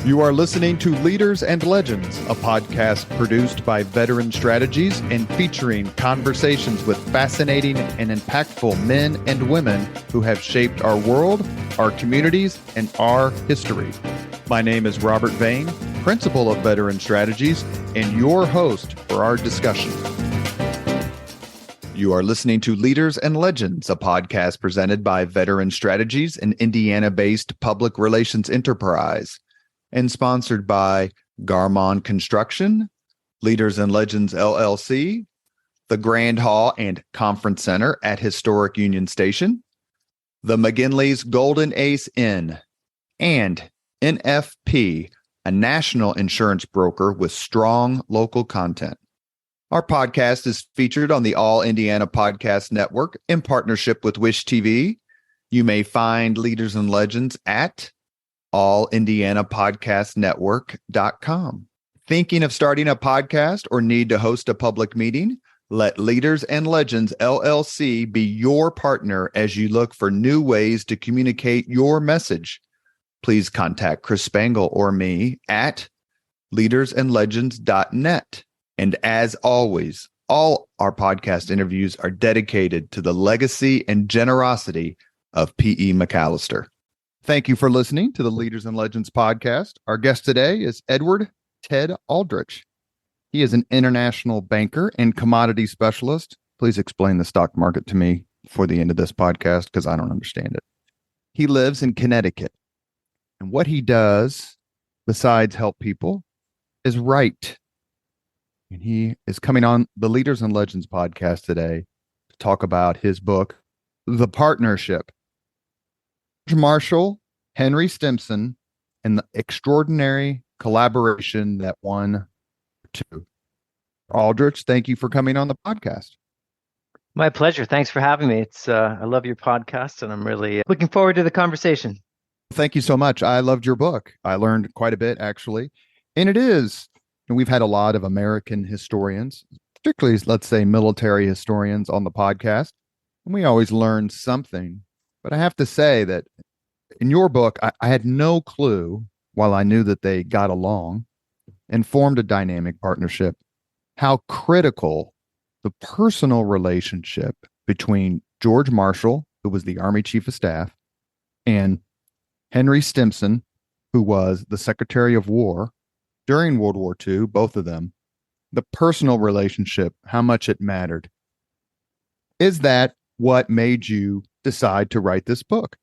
You are listening to Leaders and Legends, a podcast produced by Veteran Strategies and featuring conversations with fascinating and impactful men and women who have shaped our world, our communities, and our history. My name is Robert Vane, Principal of Veteran Strategies, and your host for our discussion. You are listening to Leaders and Legends, a podcast presented by Veteran Strategies, an Indiana-based public relations enterprise, and sponsored by Garmon Construction, Leaders and Legends LLC, the Grand Hall and Conference Center at Historic Union Station, the McGinley's Golden Ace Inn, and NFP, a national insurance broker with strong local content. Our podcast is featured on the All Indiana Podcast Network in partnership with Wish TV. You may find Leaders and Legends at allindianapodcastnetwork.com. Thinking of starting a podcast or need to host a public meeting? Let Leaders and Legends LLC be your partner as you look for new ways to communicate your message. Please contact Chris Spangle or me at leadersandlegends.net. And as always, all our podcast interviews are dedicated to the legacy and generosity of P.E. McAllister. Thank you for listening to the Leaders and Legends podcast. Our guest today is Edward Ted Aldrich. He is an international banker and commodity specialist. Please explain the stock market to me before the end of this podcast because I don't understand it. He lives in Connecticut. And what he does, besides help people, is write. And he is coming on the Leaders and Legends podcast today to talk about his book, The Partnership. George Marshall, Henry Stimson, and the extraordinary collaboration that won two. Aldrich, thank you for coming on the podcast. My pleasure. Thanks for having me. I love your podcast, and I'm really looking forward to the conversation. Thank you so much. I loved your book. I learned quite a bit, actually. And we've had a lot of American historians, particularly, let's say, military historians on the podcast, and we always learn something. But I have to say that in your book, I had no clue, while I knew that they got along and formed a dynamic partnership, how critical the personal relationship between George Marshall, who was the Army Chief of Staff, and Henry Stimson, who was the Secretary of War during World War II, both of them, the personal relationship, how much it mattered. Is that what made you decide to write this book?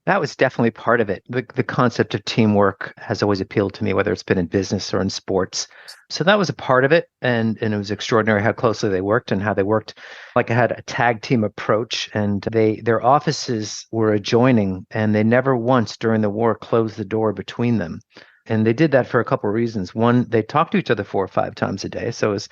That was definitely part of it. The concept of teamwork has always appealed to me, whether it's been in business or in sports. So that was a part of it. And it was extraordinary how closely they worked and how they worked like I had a tag team approach. And their offices were adjoining, and they never once during the war closed the door between them. And they did that for a couple of reasons. One, they talked to each other 4 or 5 times a day. So as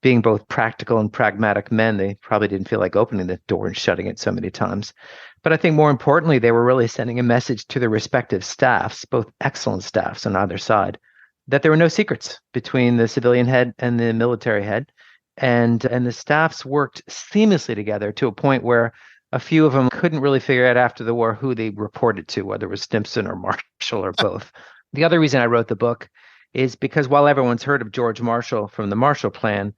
being both practical and pragmatic men, they probably didn't feel like opening the door and shutting it so many times. But I think more importantly, they were really sending a message to their respective staffs, both excellent staffs on either side, that there were no secrets between the civilian head and the military head. And the staffs worked seamlessly together to a point where a few of them couldn't really figure out after the war who they reported to, whether it was Stimson or Marshall or both. The other reason I wrote the book is because while everyone's heard of George Marshall from the Marshall Plan,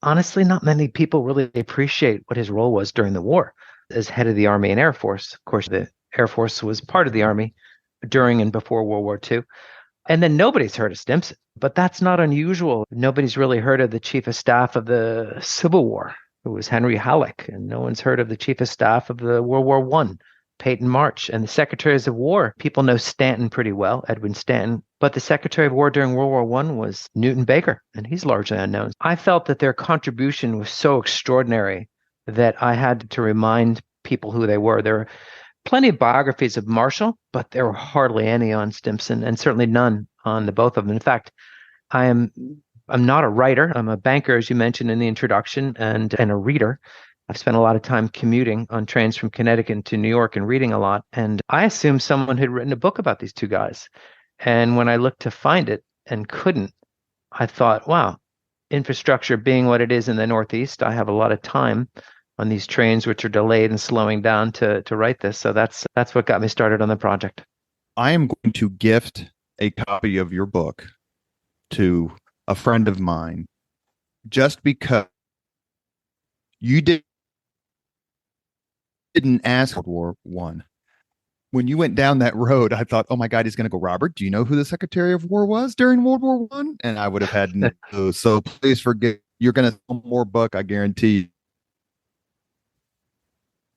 honestly, not many people really appreciate what his role was during the war as head of the Army and Air Force. Of course, the Air Force was part of the Army during and before World War II. And then nobody's heard of Stimson, but that's not unusual. Nobody's really heard of the Chief of Staff of the Civil War, who was Henry Halleck, and no one's heard of the Chief of Staff of the World War I, Peyton March, and the Secretaries of War. People know Stanton pretty well, Edwin Stanton, but the Secretary of War during World War I was Newton Baker, and he's largely unknown. I felt that their contribution was so extraordinary that I had to remind people who they were. There are plenty of biographies of Marshall, but there were hardly any on Stimson, and certainly none on the both of them. In fact, I'm not a writer. I'm a banker, as you mentioned in the introduction, and a reader. I've spent a lot of time commuting on trains from Connecticut to New York and reading a lot. And I assumed someone had written a book about these two guys. And when I looked to find it and couldn't, I thought, wow, infrastructure being what it is in the Northeast, I have a lot of time on these trains which are delayed and slowing down to write this. So that's what got me started on the project. I am going to gift a copy of your book to a friend of mine just because you didn't ask for World War One. When you went down that road, I thought, oh my God, he's going to go, Robert, do you know who the Secretary of War was during World War One? And I would have had no clue. So please forget, you're going to sell more book, I guarantee.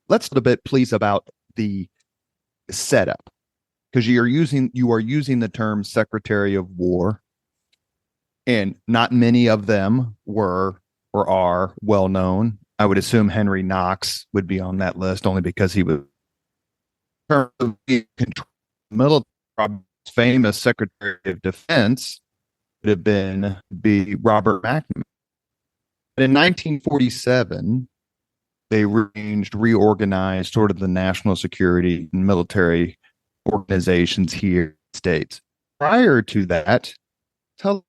Let's talk a bit, please, about the setup, because you are using the term Secretary of War, and not many of them were or are well known. I would assume Henry Knox would be on that list only because he was military. Famous Secretary of Defense would have been Robert McNamara. But in 1947, they reorganized sort of the national security and military organizations here in the States. Prior to that, tell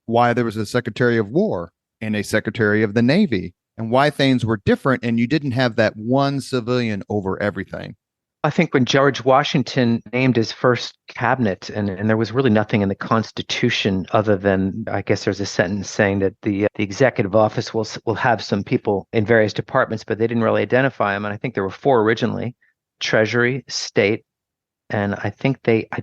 why there was a Secretary of War and a Secretary of the Navy, and why things were different, and you didn't have that one civilian over everything. I think when George Washington named his first cabinet, and there was really nothing in the Constitution other than, I guess there's a sentence saying that the executive office will have some people in various departments, but they didn't really identify them. And I think there were four originally: Treasury, State, and I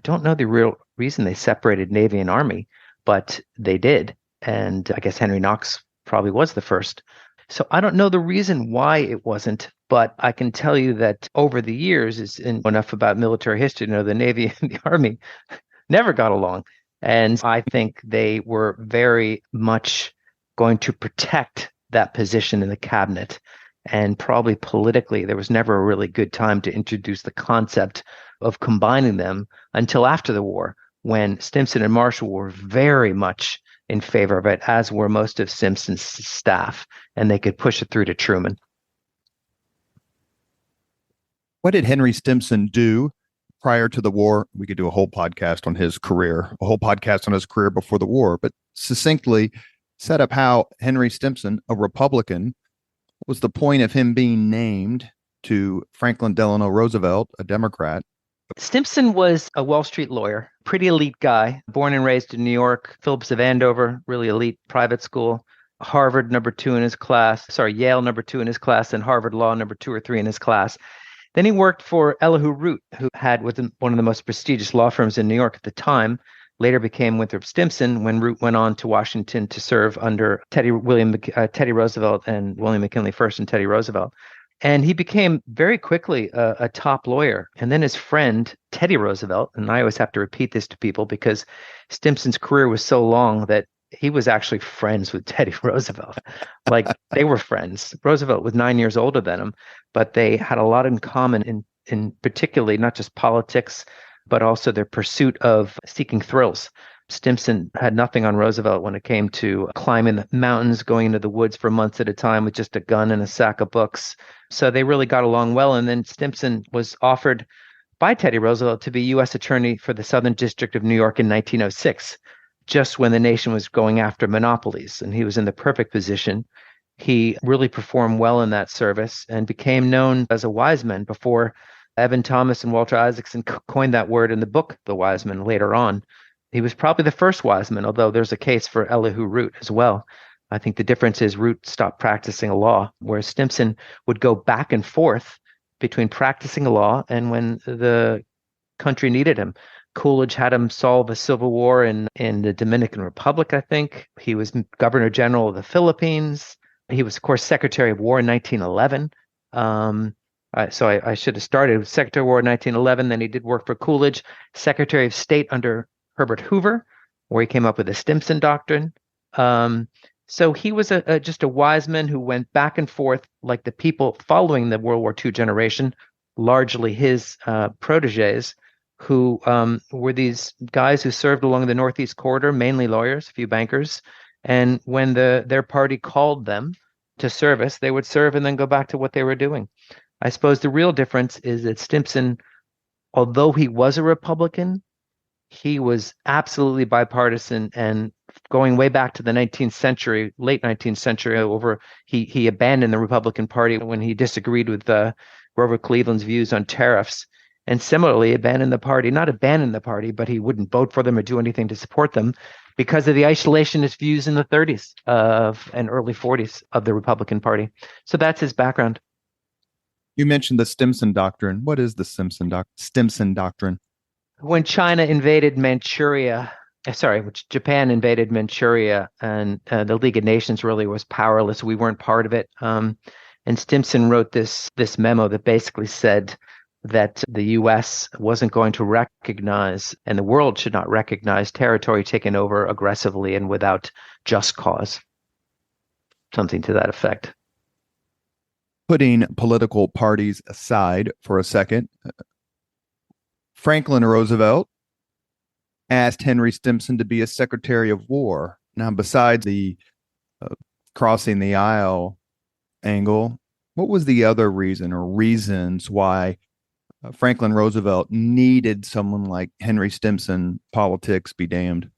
don't know the real reason they separated Navy and Army, but they did. And I guess Henry Knox probably was the first. So I don't know the reason why it wasn't, but I can tell you that over the years, is enough about military history to know the Navy and the Army never got along. And I think they were very much going to protect that position in the cabinet. And probably politically, there was never a really good time to introduce the concept of combining them until after the war, when Stimson and Marshall were very much in favor of it, as were most of Stimson's staff, and they could push it through to Truman. What did Henry Stimson do prior to the war? We could do a whole podcast on his career, before the war, but succinctly set up how Henry Stimson, a Republican, was the point of him being named to Franklin Delano Roosevelt, a Democrat. Stimson was a Wall Street lawyer, pretty elite guy, born and raised in New York, Phillips of Andover, really elite private school, Harvard number 2 in his class, Yale number 2 in his class, and Harvard Law number 2 or 3 in his class. Then he worked for Elihu Root, who had one of the most prestigious law firms in New York at the time, later became Winthrop Stimson when Root went on to Washington to serve under Teddy Roosevelt and William McKinley first and Teddy Roosevelt. And he became very quickly a top lawyer. And then his friend, Teddy Roosevelt, and I always have to repeat this to people because Stimson's career was so long that he was actually friends with Teddy Roosevelt. Like, they were friends. Roosevelt was 9 years older than him, but they had a lot in common in particularly not just politics, but also their pursuit of seeking thrills. Stimson had nothing on Roosevelt when it came to climbing the mountains, going into the woods for months at a time with just a gun and a sack of books. So they really got along well. And then Stimson was offered by Teddy Roosevelt to be U.S. Attorney for the Southern District of New York in 1906, just when the nation was going after monopolies. And he was in the perfect position. He really performed well in that service and became known as a wise man before Evan Thomas and Walter Isaacson coined that word in the book, The Wise Man, later on. He was probably the first wise man, although there's a case for Elihu Root as well. I think the difference is Root stopped practicing law, whereas Stimson would go back and forth between practicing law and when the country needed him. Coolidge had him solve a civil war in the Dominican Republic, I think. He was Governor General of the Philippines. He was, of course, Secretary of War in 1911. So I should have started with Secretary of War in 1911. Then he did work for Coolidge, Secretary of State under Herbert Hoover, where he came up with the Stimson Doctrine. So he was just a wise man who went back and forth like the people following the World War II generation, largely his proteges, who were these guys who served along the Northeast Corridor, mainly lawyers, a few bankers. And when their party called them to service, they would serve and then go back to what they were doing. I suppose the real difference is that Stimson, although he was a Republican, he was absolutely bipartisan, and going way back to the 19th century, late 19th century, he abandoned the Republican Party when he disagreed with Grover Cleveland's views on tariffs. And similarly, abandoned the party, not abandon the party, but he wouldn't vote for them or do anything to support them because of the isolationist views in the 30s and early 40s of the Republican Party. So that's his background. You mentioned the Stimson doctrine. What is the Stimson doctrine? When China invaded Manchuria, which Japan invaded Manchuria, and the League of Nations really was powerless. We weren't part of it. And Stimson wrote this memo that basically said that the U.S. wasn't going to recognize, and the world should not recognize, territory taken over aggressively and without just cause. Something to that effect. Putting political parties aside for a second, Franklin Roosevelt asked Henry Stimson to be a Secretary of War. Now, besides the crossing the aisle angle, what was the other reason or reasons why Franklin Roosevelt needed someone like Henry Stimson? Politics be damned.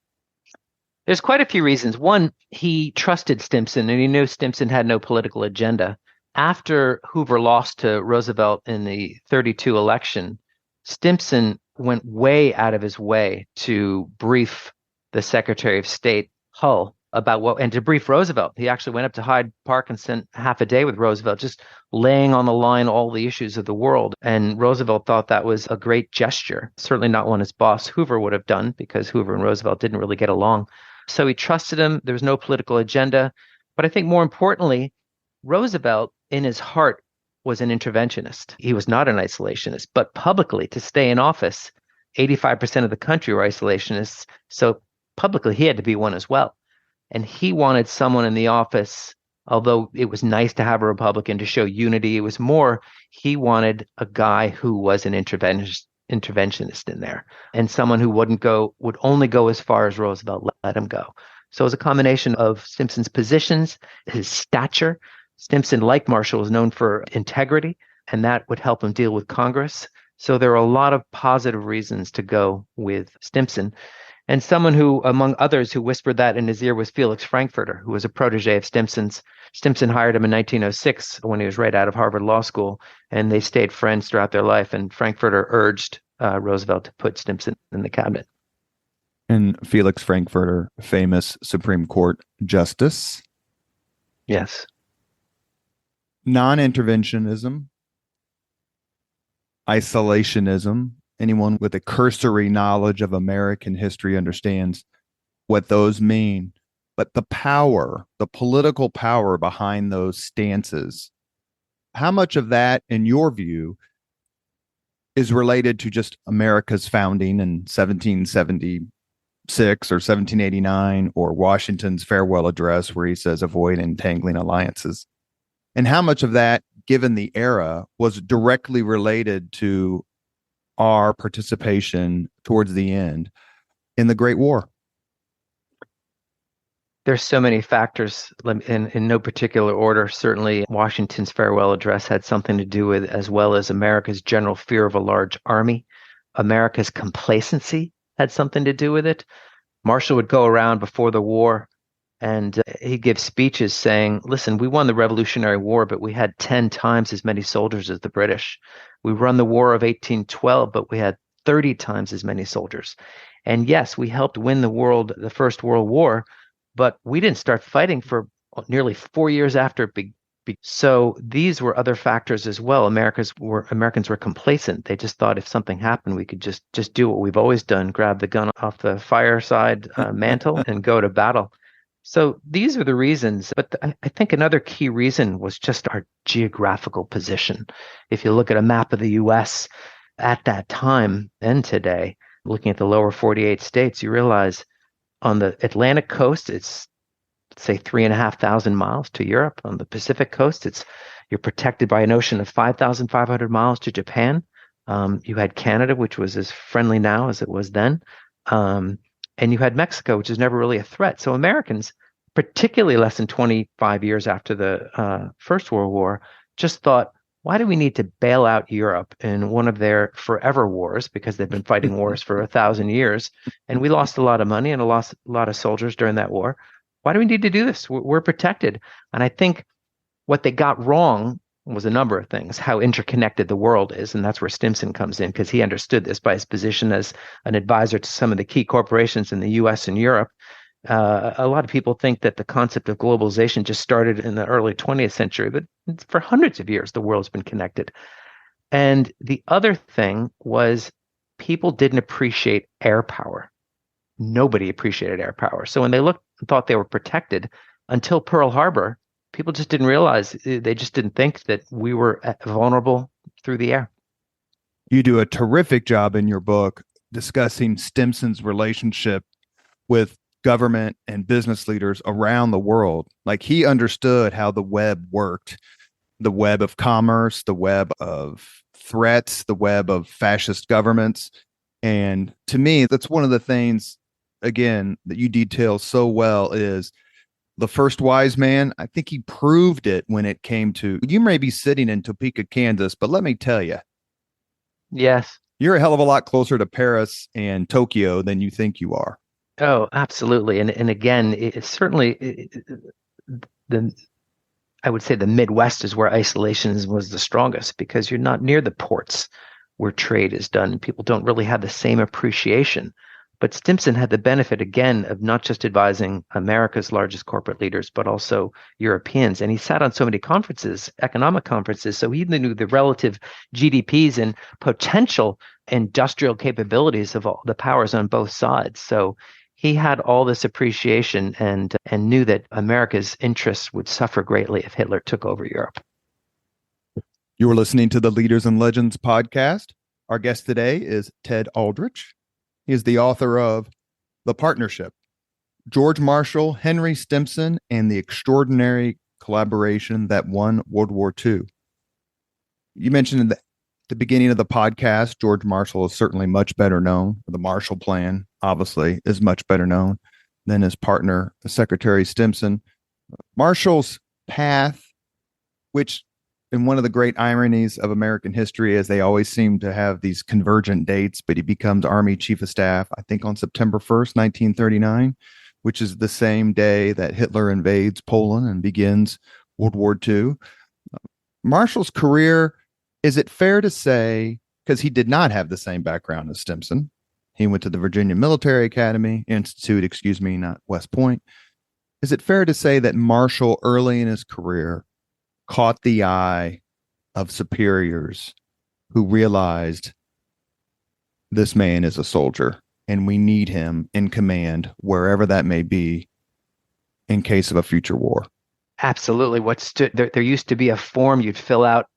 There's quite a few reasons. One, he trusted Stimson, and he knew Stimson had no political agenda. After Hoover lost to Roosevelt in the 32 election, Stimson went way out of his way to brief the Secretary of State, Hull, about and to brief Roosevelt. He actually went up to Hyde Park and spent half a day with Roosevelt, just laying on the line all the issues of the world. And Roosevelt thought that was a great gesture, certainly not one his boss Hoover would have done, because Hoover and Roosevelt didn't really get along. So he trusted him. There was no political agenda. But I think more importantly, Roosevelt, in his heart, was an interventionist. He was not an isolationist, but publicly, to stay in office, 85% of the country were isolationists. So publicly, he had to be one as well. And he wanted someone in the office, although it was nice to have a Republican to show unity, it was more, he wanted a guy who was an interventionist in there, and someone who would only go as far as Roosevelt let him go. So it was a combination of Stimson's positions, his stature. Stimson, like Marshall, was known for integrity, and that would help him deal with Congress. So there are a lot of positive reasons to go with Stimson. And someone who, among others, who whispered that in his ear was Felix Frankfurter, who was a protege of Stimson's. Stimson hired him in 1906 when he was right out of Harvard Law School, and they stayed friends throughout their life. And Frankfurter urged Roosevelt to put Stimson in the cabinet. And Felix Frankfurter, famous Supreme Court justice. Yes. Non-interventionism, isolationism. Anyone with a cursory knowledge of American history understands what those mean. But the power, the political power behind those stances, how much of that, in your view, is related to just America's founding in 1776 or 1789, or Washington's farewell address where he says, avoid entangling alliances? And how much of that, given the era, was directly related to our participation towards the end in the Great War? There's so many factors in no particular order. Certainly, Washington's farewell address had something to do with, as well as America's general fear of a large army. America's complacency had something to do with it. Marshall would go around before the war and he'd give speeches saying, listen, we won the Revolutionary War, but we had 10 times as many soldiers as the British. We won the War of 1812, but we had 30 times as many soldiers. And yes, we helped win the First World War, but we didn't start fighting for nearly 4 years after it began. So these were other factors as well. Americans were complacent. They just thought if something happened, we could just do what we've always done, grab the gun off the fireside mantle and go to battle. So these are the reasons. But I think another key reason was just our geographical position. If you look at a map of the U.S. at that time and today, looking at the lower 48 states, you realize on the Atlantic coast, it's, say, 3,500 miles to Europe. On the Pacific coast, you're protected by an ocean of 5,500 miles to Japan. You had Canada, which was as friendly now as it was then. And you had Mexico, which is never really a threat. So Americans, particularly less than 25 years after the First World War, just thought, why do we need to bail out Europe in one of their forever wars? Because they've been fighting wars for 1,000 years. And we lost a lot of money and lost a lot of soldiers during that war. Why do we need to do this? We're protected. And I think what they got wrong was a number of things, how interconnected the world is. And that's where Stimson comes in, because he understood this by his position as an advisor to some of the key corporations in the US and Europe. A lot of people think that the concept of globalization just started in the early 20th century, but for hundreds of years, the world's been connected. And the other thing was people didn't appreciate air power. Nobody appreciated air power. So when they looked and thought they were protected until Pearl Harbor, people just didn't realize, they just didn't think that we were vulnerable through the air. You do a terrific job in your book discussing Stimson's relationship with government and business leaders around the world. Like, he understood how the web worked, the web of commerce, the web of threats, the web of fascist governments. And to me, that's one of the things, again, that you detail so well is the first wise man. I think he proved it when it came to, you may be sitting in Topeka, Kansas, but let me tell you. Yes. You're a hell of a lot closer to Paris and Tokyo than you think you are. Oh, absolutely. And again, it's certainly I would say the Midwest is where isolation was the strongest, because you're not near the ports where trade is done. People don't really have the same appreciation. But Stimson had the benefit, again, of not just advising America's largest corporate leaders, but also Europeans. And he sat on so many conferences, economic conferences, so he knew the relative GDPs and potential industrial capabilities of all the powers on both sides. So he had all this appreciation and knew that America's interests would suffer greatly if Hitler took over Europe. You are listening to the Leaders and Legends podcast. Our guest today is Ted Aldrich. He is the author of The Partnership, George Marshall, Henry Stimson, and the Extraordinary Collaboration That Won World War II. You mentioned at the beginning of the podcast, George Marshall is certainly much better known. The Marshall Plan, obviously, is much better known than his partner, Secretary Stimson. Marshall's path, which and one of the great ironies of American history is they always seem to have these convergent dates, but he becomes Army Chief of Staff, I think on September 1st, 1939, which is the same day that Hitler invades Poland and begins World War II. Marshall's career, is it fair to say, because he did not have the same background as Stimson, he went to the Virginia Military Institute, not West Point. Is it fair to say that Marshall early in his career caught the eye of superiors who realized this man is a soldier and we need him in command wherever that may be in case of a future war? Absolutely. There used to be a form you'd fill out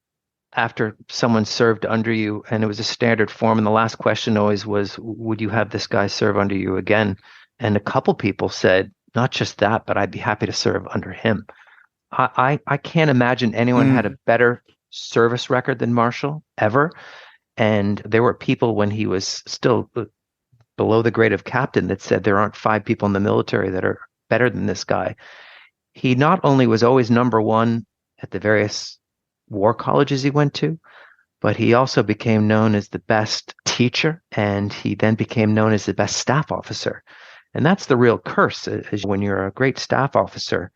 after someone served under you, and it was a standard form, and the last question always was, would you have this guy serve under you again? And a couple people said, not just that, but I'd be happy to serve under him. I can't imagine anyone had a better service record than Marshall ever. And there were people when he was still below the grade of captain that said there aren't 5 people in the military that are better than this guy. He not only was always number one at the various war colleges he went to, but he also became known as the best teacher, and he then became known as the best staff officer. And that's the real curse, is when you're a great staff officer,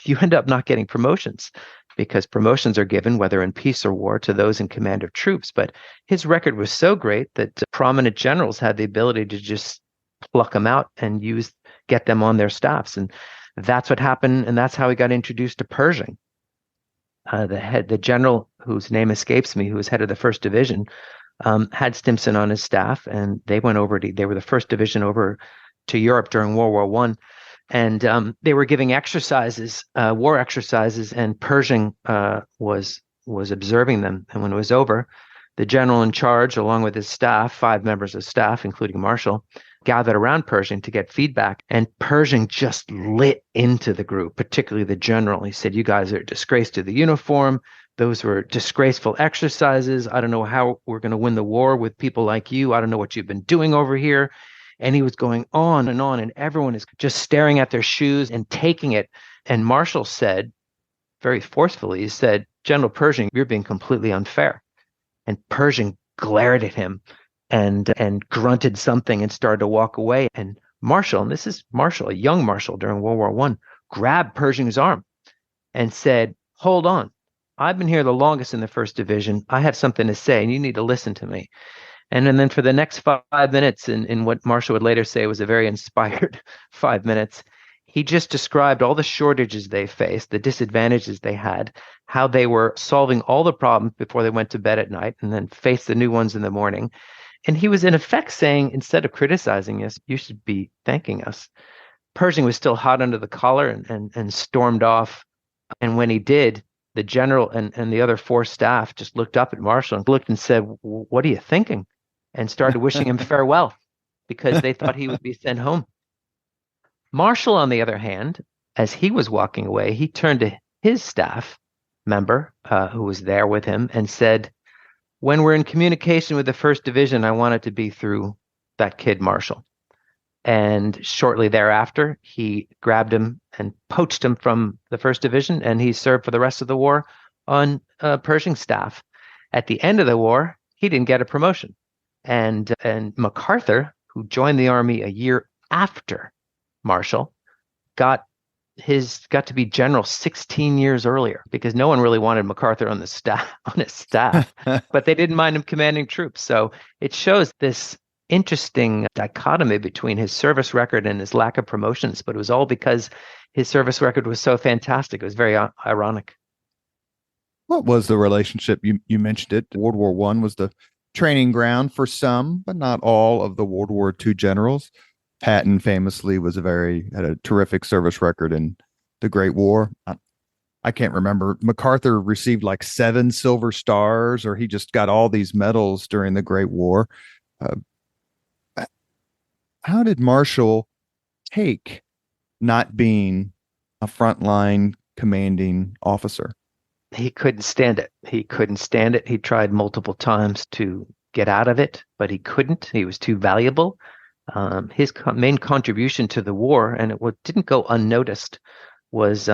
you end up not getting promotions, because promotions are given, whether in peace or war, to those in command of troops. But his record was so great that prominent generals had the ability to just pluck him out and get them on their staffs. And that's what happened. And that's how he got introduced to Pershing. The general whose name escapes me, who was head of the 1st Division, had Stimson on his staff, and they went over they were the 1st Division over to Europe during World War I. And they were giving exercises, war exercises, and Pershing was observing them. And when it was over, the general in charge, along with his staff, 5 members of staff, including Marshall, gathered around Pershing to get feedback. And Pershing just lit into the group, particularly the general. He said, "You guys are a disgrace to the uniform. Those were disgraceful exercises. I don't know how we're going to win the war with people like you. I don't know what you've been doing over here." And he was going on, and everyone is just staring at their shoes and taking it. And Marshall said, very forcefully, he said, "General Pershing, you're being completely unfair." And Pershing glared at him and grunted something and started to walk away. And Marshall, and this is Marshall, a young Marshall during World War I, grabbed Pershing's arm and said, "Hold on. I've been here the longest in the first division. I have something to say, and you need to listen to me. And then for the next 5 minutes, in what Marshall would later say was a very inspired 5 minutes, he just described all the shortages they faced, the disadvantages they had, how they were solving all the problems before they went to bed at night and then faced the new ones in the morning. And he was in effect saying, instead of criticizing us, you should be thanking us. Pershing was still hot under the collar and stormed off. And when he did, the general and the other four staff just looked up at Marshall and looked and said, "What are you thinking?" and started wishing him farewell because they thought he would be sent home. Marshall, on the other hand, as he was walking away, he turned to his staff member who was there with him and said, "When we're in communication with the First Division, I want it to be through that kid Marshall." And shortly thereafter, he grabbed him and poached him from the First Division, and he served for the rest of the war on Pershing's staff. At the end of the war, he didn't get a promotion. And MacArthur, who joined the Army a year after Marshall, got to be general 16 years earlier because no one really wanted MacArthur on his staff, but they didn't mind him commanding troops. So it shows this interesting dichotomy between his service record and his lack of promotions, but it was all because his service record was so fantastic. It was very ironic. What was the relationship? You mentioned it. World War I was the training ground for some, but not all of the World War II generals. Patton famously had a terrific service record in the Great War. I can't remember. MacArthur received like 7 silver stars, or he just got all these medals during the Great War. How did Marshall take not being a frontline commanding officer? He couldn't stand it. He couldn't stand it. He tried multiple times to get out of it, but he couldn't. He was too valuable. His main contribution to the war, and it didn't go unnoticed, was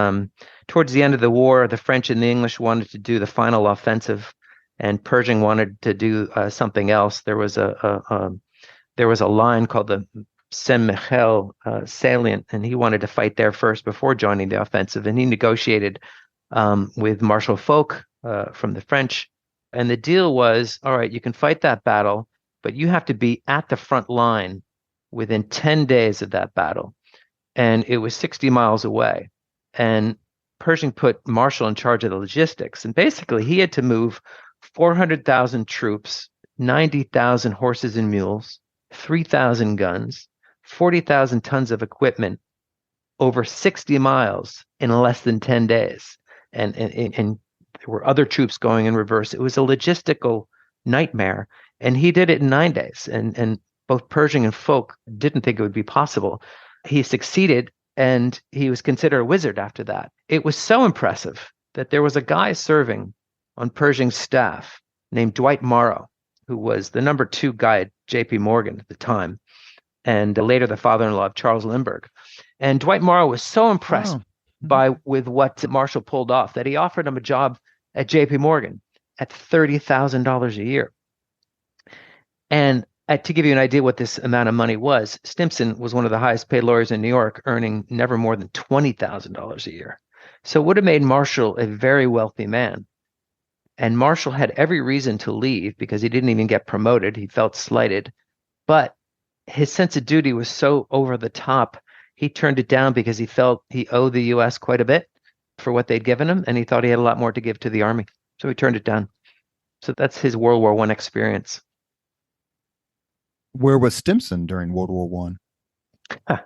towards the end of the war, the French and the English wanted to do the final offensive, and Pershing wanted to do something else. There was a line called the Saint-Michel salient, and he wanted to fight there first before joining the offensive. And he negotiated with Marshal Foch from the French. And the deal was, all right, you can fight that battle, but you have to be at the front line within 10 days of that battle. And it was 60 miles away. And Pershing put Marshall in charge of the logistics. And basically, he had to move 400,000 troops, 90,000 horses and mules, 3,000 guns, 40,000 tons of equipment over 60 miles in less than 10 days. And there were other troops going in reverse. It was a logistical nightmare. And he did it in 9 days. And both Pershing and Foch didn't think it would be possible. He succeeded, and he was considered a wizard after that. It was so impressive that there was a guy serving on Pershing's staff named Dwight Morrow, who was the number 2 guy at J.P. Morgan at the time, and later the father-in-law of Charles Lindbergh. And Dwight Morrow was so impressed with what Marshall pulled off that he offered him a job at J.P. Morgan at $30,000 a year. And to give you an idea what this amount of money was, Stimson was one of the highest paid lawyers in New York, earning never more than $20,000 a year. So it would have made Marshall a very wealthy man. And Marshall had every reason to leave because he didn't even get promoted. He felt slighted. But his sense of duty was so over the top, he turned it down because he felt he owed the U.S. quite a bit for what they'd given him, and he thought he had a lot more to give to the Army. So he turned it down. So that's his World War I experience. Where was Stimson during World War I?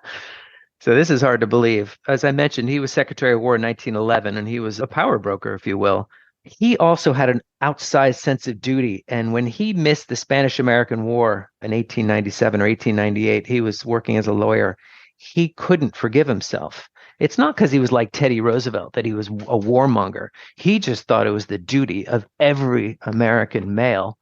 So this is hard to believe. As I mentioned, he was Secretary of War in 1911, and he was a power broker, if you will. He also had an outsized sense of duty. And when he missed the Spanish-American War in 1897 or 1898, he was working as a lawyer. He couldn't forgive himself. It's not because he was like Teddy Roosevelt, that he was a warmonger. He just thought it was the duty of every American male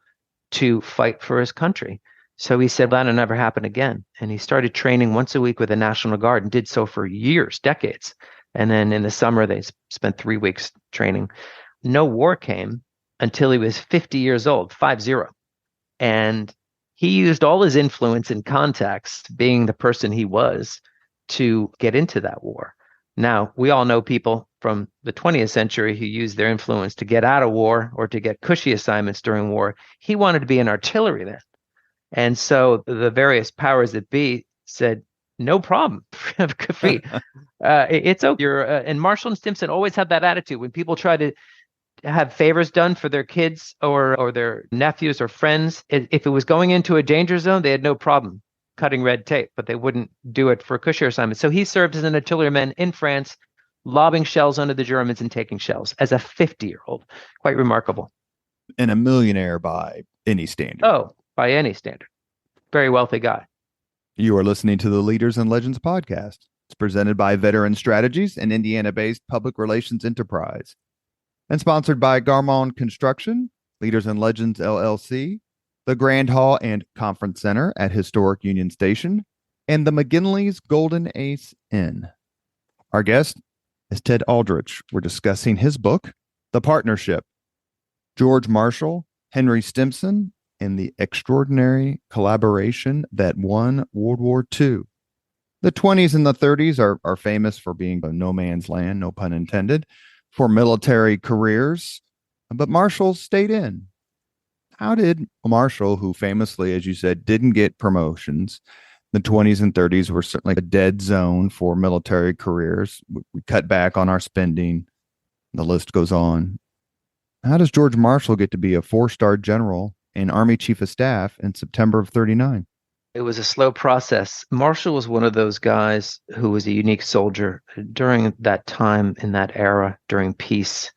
to fight for his country. So he said, that'll never happen again. And he started training once a week with the National Guard and did so for years, decades. And then in the summer, they spent 3 weeks training. No war came until he was 50 years old, 50. And he used all his influence and contacts, being the person he was, to get into that war. Now, we all know people from the 20th century who used their influence to get out of war or to get cushy assignments during war. He wanted to be in artillery then. And so the various powers that be said, no problem. It's okay. And Marshall and Stimson always had that attitude. When people try to have favors done for their kids or their nephews or friends, if it was going into a danger zone, they had no problem cutting red tape, but they wouldn't do it for a cushier assignment. So he served as an artilleryman in France, lobbing shells under the Germans and taking shells as a 50-year-old. Quite remarkable. And a millionaire by any standard. Oh, by any standard. Very wealthy guy. You are listening to the Leaders and Legends podcast. It's presented by Veteran Strategies, an Indiana-based public relations enterprise, and sponsored by Garmon Construction, Leaders and Legends LLC, the Grand Hall and Conference Center at Historic Union Station, and the McGinley's Golden Ace Inn. Our guest is Ted Aldrich. We're discussing his book, The Partnership, George Marshall, Henry Stimson, and the extraordinary collaboration that won World War II. The 20s and the 30s are famous for being a no man's land, no pun intended, for military careers, but Marshall stayed in. How did Marshall, who famously, as you said, didn't get promotions, the 20s and 30s were certainly a dead zone for military careers. We cut back on our spending. The list goes on. How does George Marshall get to be a 4-star general and Army Chief of Staff in September of 39? It was a slow process. Marshall was one of those guys who was a unique soldier during that time, in that era, during peace.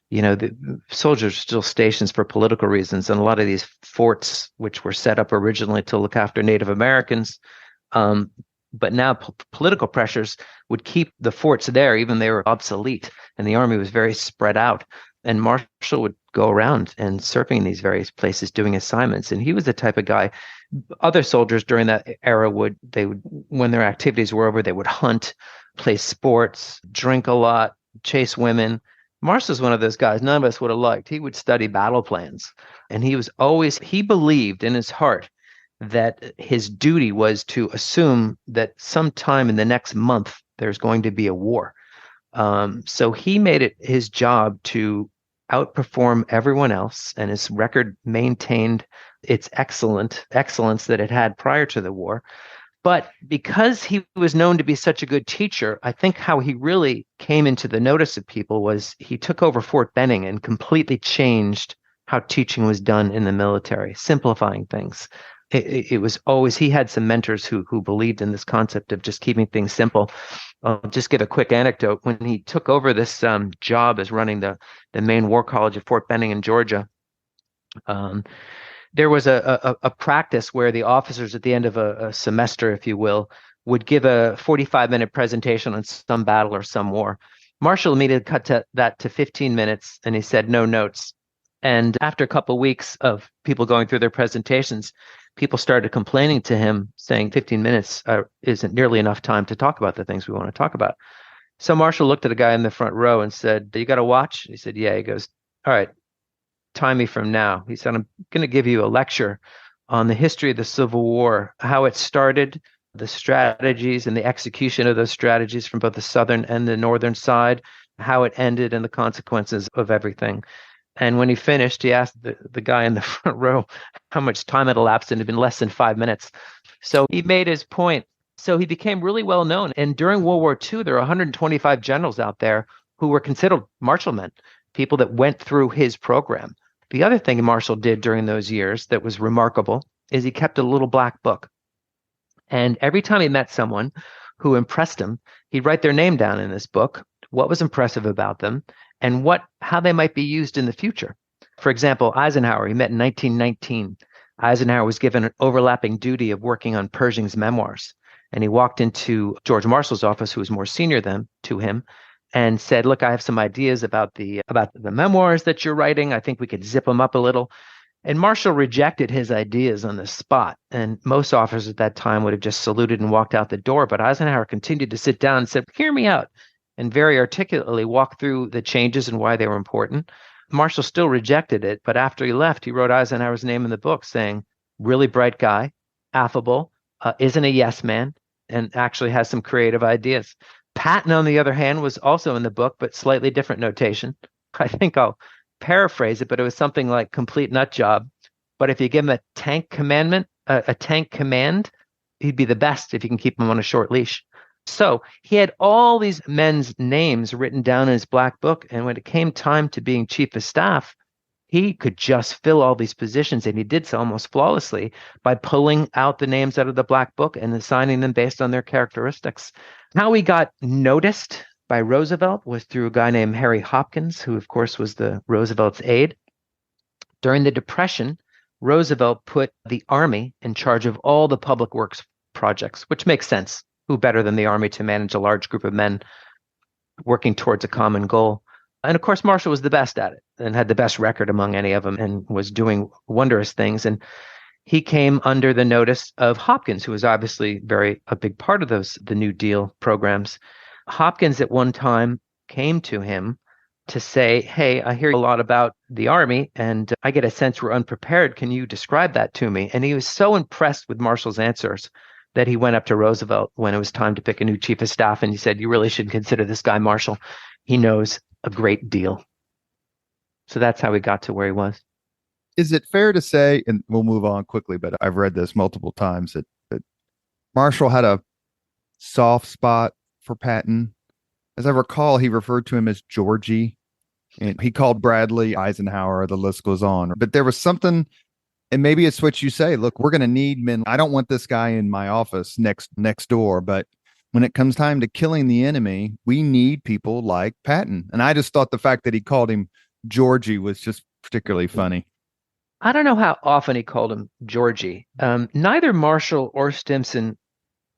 You know, the soldiers are still stations for political reasons, and a lot of these forts, which were set up originally to look after Native Americans, but now political pressures would keep the forts there, even they were obsolete, and the Army was very spread out. And Marshall would go around and serving in these various places, doing assignments. And he was the type of guy. Other soldiers during that era would, when their activities were over, they would hunt, play sports, drink a lot, chase women. Marshall's one of those guys none of us would have liked. He would study battle plans. And he believed in his heart that his duty was to assume that sometime in the next month, there's going to be a war. So he made it his job to outperform everyone else, and his record maintained its excellence that it had prior to the war. But because he was known to be such a good teacher, I think how he really came into the notice of people was he took over Fort Benning and completely changed how teaching was done in the military, simplifying things. It was always, he had some mentors who believed in this concept of just keeping things simple. I'll just give a quick anecdote. When he took over this job as running the main war college at Fort Benning in Georgia, there was a practice where the officers at the end of a semester, if you will, would give a 45-minute presentation on some battle or some war. Marshall immediately cut that to 15 minutes, and he said, no notes. And after a couple of weeks of people going through their presentations, people started complaining to him, saying 15 minutes isn't nearly enough time to talk about the things we want to talk about. So Marshall looked at a guy in the front row and said, you got a watch? He said, yeah. He goes, all right, time me from now. He said, I'm going to give you a lecture on the history of the Civil War, how it started, the strategies and the execution of those strategies from both the southern and the northern side, how it ended, and the consequences of everything. And when he finished, he asked the guy in the front row how much time had elapsed, and it had been less than 5 minutes. So he made his point. So he became really well known. And during World War II, there were 125 generals out there who were considered marshalmen, people that went through his program. The other thing Marshall did during those years that was remarkable is he kept a little black book. And every time he met someone who impressed him, he'd write their name down in this book, what was impressive about them, and how they might be used in the future. For example, Eisenhower, he met in 1919. Eisenhower was given an overlapping duty of working on Pershing's memoirs. And he walked into George Marshall's office, who was more senior to him, and said, look, I have some ideas about the memoirs that you're writing. I think we could zip them up a little. And Marshall rejected his ideas on the spot. And most officers at that time would have just saluted and walked out the door. But Eisenhower continued to sit down and said, hear me out, and very articulately walked through the changes and why they were important. Marshall still rejected it, but after he left, he wrote Eisenhower's name in the book, saying, really bright guy, affable, isn't a yes man, and actually has some creative ideas. Patton, on the other hand, was also in the book, but slightly different notation. I think I'll paraphrase it, but it was something like complete nut job. But if you give him a tank command, he'd be the best if you can keep him on a short leash. So he had all these men's names written down in his black book. And when it came time to being chief of staff, he could just fill all these positions. And he did so almost flawlessly by pulling out the names out of the black book and assigning them based on their characteristics. How he got noticed by Roosevelt was through a guy named Harry Hopkins, who, of course, was the Roosevelt's aide. During the Depression, Roosevelt put the Army in charge of all the public works projects, which makes sense. Who better than the Army to manage a large group of men working towards a common goal? And of course, Marshall was the best at it and had the best record among any of them and was doing wondrous things. And he came under the notice of Hopkins, who was obviously a big part of the New Deal programs. Hopkins at one time came to him to say, hey, I hear a lot about the Army and I get a sense we're unprepared. Can you describe that to me? And he was so impressed with Marshall's answers that he went up to Roosevelt when it was time to pick a new chief of staff. And he said, you really should consider this guy Marshall. He knows a great deal. So that's how he got to where he was. Is it fair to say, and we'll move on quickly, but I've read this multiple times, that Marshall had a soft spot for Patton? As I recall, he referred to him as Georgie, and he called Bradley Eisenhower. The list goes on. But there was something, and maybe it's what you say. Look, we're going to need men. I don't want this guy in my office next door, but when it comes time to killing the enemy, we need people like Patton. And I just thought the fact that he called him Georgie was just particularly funny. I don't know how often he called him Georgie. Neither Marshall or Stimson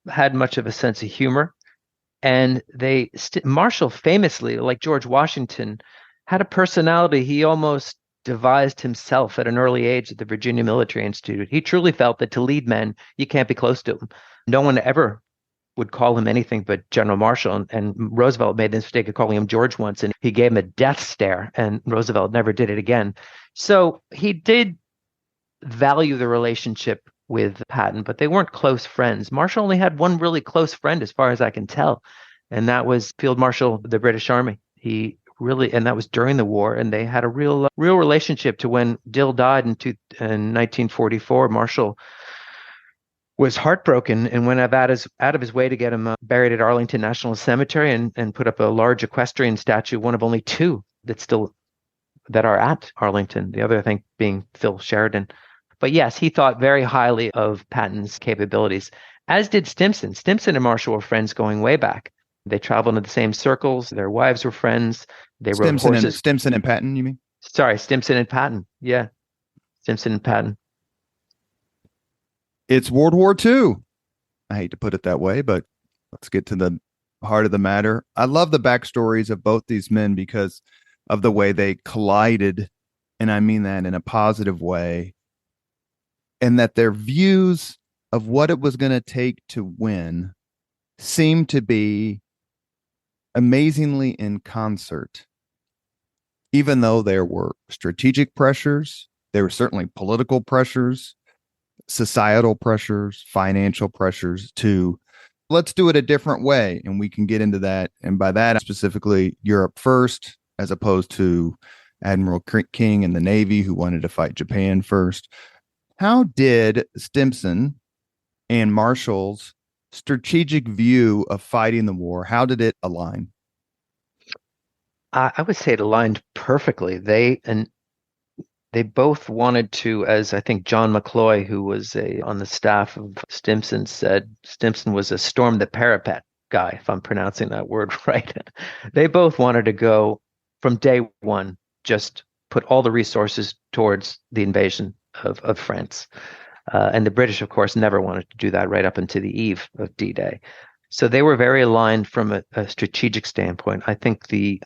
had much of a sense of humor. And Marshall famously, like George Washington, had a personality he almost devised himself at an early age at the Virginia Military Institute. He truly felt that to lead men, you can't be close to him. No one ever would call him anything but General Marshall. And Roosevelt made the mistake of calling him George once, and he gave him a death stare, and Roosevelt never did it again. So he did value the relationship with Patton, but they weren't close friends. Marshall only had one really close friend, as far as I can tell, and that was Field Marshal of the British Army. And that was during the war, and they had a real relationship to when Dill died in 1944. Marshall was heartbroken and went out of his way to get him buried at Arlington National Cemetery and put up a large equestrian statue, one of only two that are at Arlington. The other, I think, being Phil Sheridan. But yes, he thought very highly of Patton's capabilities, as did Stimson. Stimson and Marshall were friends going way back. They traveled in the same circles. Their wives were friends. They rode horses. Stimson and Patton, you mean? Sorry, Stimson and Patton. Yeah, Stimson and Patton. It's World War II. I hate to put it that way, but let's get to the heart of the matter. I love the backstories of both these men because of the way they collided, and I mean that in a positive way, and that their views of what it was going to take to win seemed to be amazingly in concert. Even though there were strategic pressures, there were certainly political pressures, societal pressures, financial pressures to let's do it a different way. And we can get into that. And by that, specifically Europe first, as opposed to Admiral King and the Navy, who wanted to fight Japan first. How did Stimson and Marshall's strategic view of fighting the war, how did it align? I would say it aligned perfectly. They both wanted to, as I think John McCloy, who was on the staff of Stimson, said, Stimson was a storm the parapet guy, if I'm pronouncing that word right. They both wanted to go from day one, just put all the resources towards the invasion of France. And the British, of course, never wanted to do that right up until the eve of D-Day. So they were very aligned from a strategic standpoint. I think the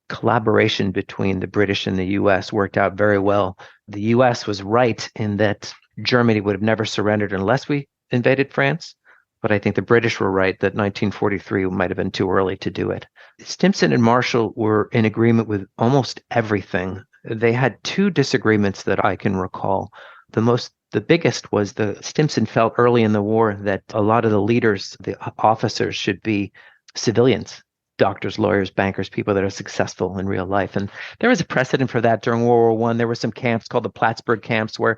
collaboration between the British and the U.S. worked out very well. The U.S. was right in that Germany would have never surrendered unless we invaded France. But I think the British were right that 1943 might have been too early to do it. Stimson and Marshall were in agreement with almost everything. They had two disagreements that I can recall. The biggest was Stimson felt early in the war that a lot of the leaders, the officers, should be civilians, doctors, lawyers, bankers, people that are successful in real life. And there was a precedent for that during World War I. There were some camps called the Plattsburgh camps where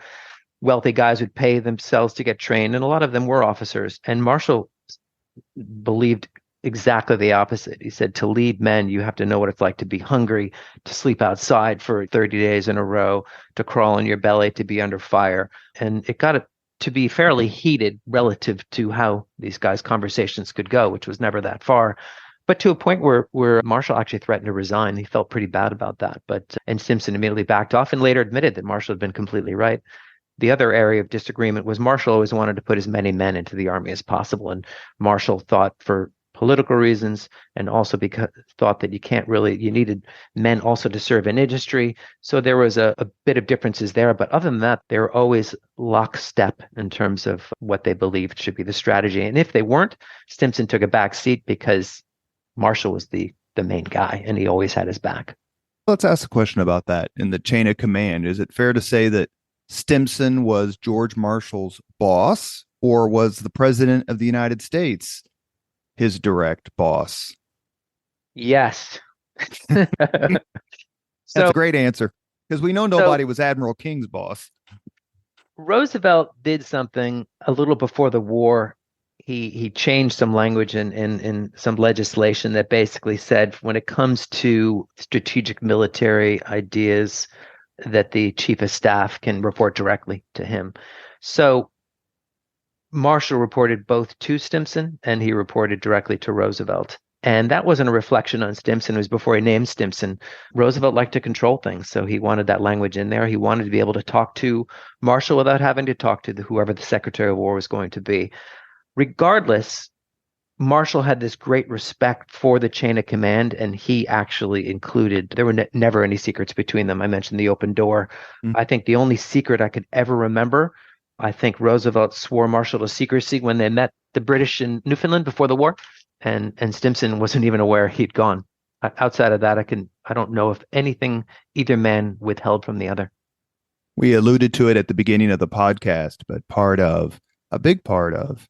wealthy guys would pay themselves to get trained, and a lot of them were officers. And Marshall believed exactly the opposite. He said, to lead men, you have to know what it's like to be hungry, to sleep outside for 30 days in a row, to crawl on your belly, to be under fire. And it got to be fairly heated relative to how these guys' conversations could go, which was never that far. But to a point where Marshall actually threatened to resign. He felt pretty bad about that. And Stimson immediately backed off and later admitted that Marshall had been completely right. The other area of disagreement was Marshall always wanted to put as many men into the army as possible. And Marshall thought, for political reasons, and also because thought that you needed men also to serve in industry. So there was a bit of differences there. But other than that, they were always lockstep in terms of what they believed should be the strategy. And if they weren't, Stimson took a back seat because Marshall was the main guy and he always had his back. Let's ask a question about that in the chain of command. Is it fair to say that Stimson was George Marshall's boss, or was the President of the United States his direct boss? Yes. That's a great answer, because we know nobody was Admiral King's boss. Roosevelt did something a little before the war. He changed some language in some legislation that basically said, when it comes to strategic military ideas, that the chief of staff can report directly to him. So Marshall reported both to Stimson and he reported directly to Roosevelt. And that wasn't a reflection on Stimson. It was before he named Stimson. Roosevelt liked to control things, so he wanted that language in there. He wanted to be able to talk to Marshall without having to talk to whoever the Secretary of War was going to be. Regardless, Marshall had this great respect for the chain of command, and he actually included, there were never any secrets between them. I mentioned the open door. Mm-hmm. I think the only secret I could ever remember, I think Roosevelt swore Marshall to secrecy when they met the British in Newfoundland before the war, and Stimson wasn't even aware he'd gone. Outside of that, I don't know if anything either man withheld from the other. We alluded to it at the beginning of the podcast, but a big part of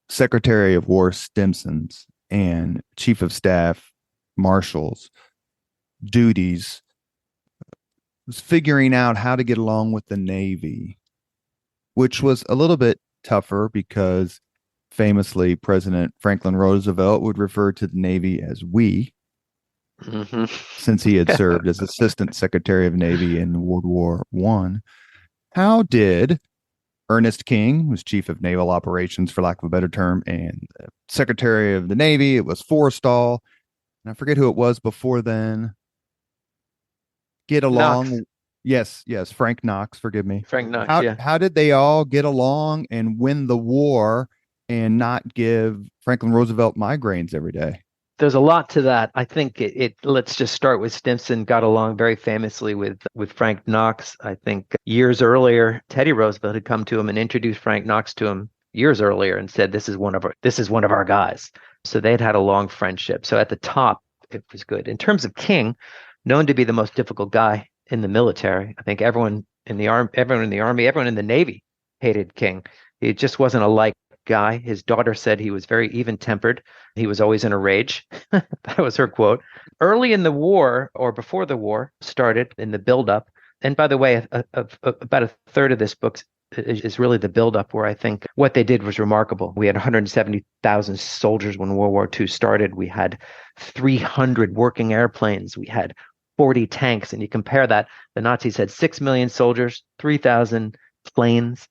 Secretary of War Stimson's and Chief of Staff Marshall's duties was figuring out how to get along with the Navy, which was a little bit tougher because famously President Franklin Roosevelt would refer to the Navy as we, since he had served as Assistant Secretary of Navy in World War I. How did Ernest King, who was Chief of Naval Operations, for lack of a better term, and Secretary of the Navy, it was Forrestal, and I forget who it was before then, get along? Knox. Yes, Frank Knox, forgive me. Frank Knox, How did they all get along and win the war and not give Franklin Roosevelt migraines every day? There's a lot to that. I think let's just start with Stimson. Got along very famously with Frank Knox. I think years earlier, Teddy Roosevelt had come to him and introduced Frank Knox to him years earlier and said, this is one of our guys. So they'd had a long friendship. So at the top, it was good. In terms of King, known to be the most difficult guy in the military, I think everyone in the army, everyone in the Navy hated King. He just wasn't a liked guy. His daughter said he was very even-tempered. He was always in a rage. That was her quote. Early in the war, or before the war started, in the buildup, and by the way, about a third of this book is really the buildup, where I think what they did was remarkable. We had 170,000 soldiers when World War II started. We had 300 working airplanes. We had 40 tanks. And you compare that, the Nazis had 6 million soldiers, 3,000 planes,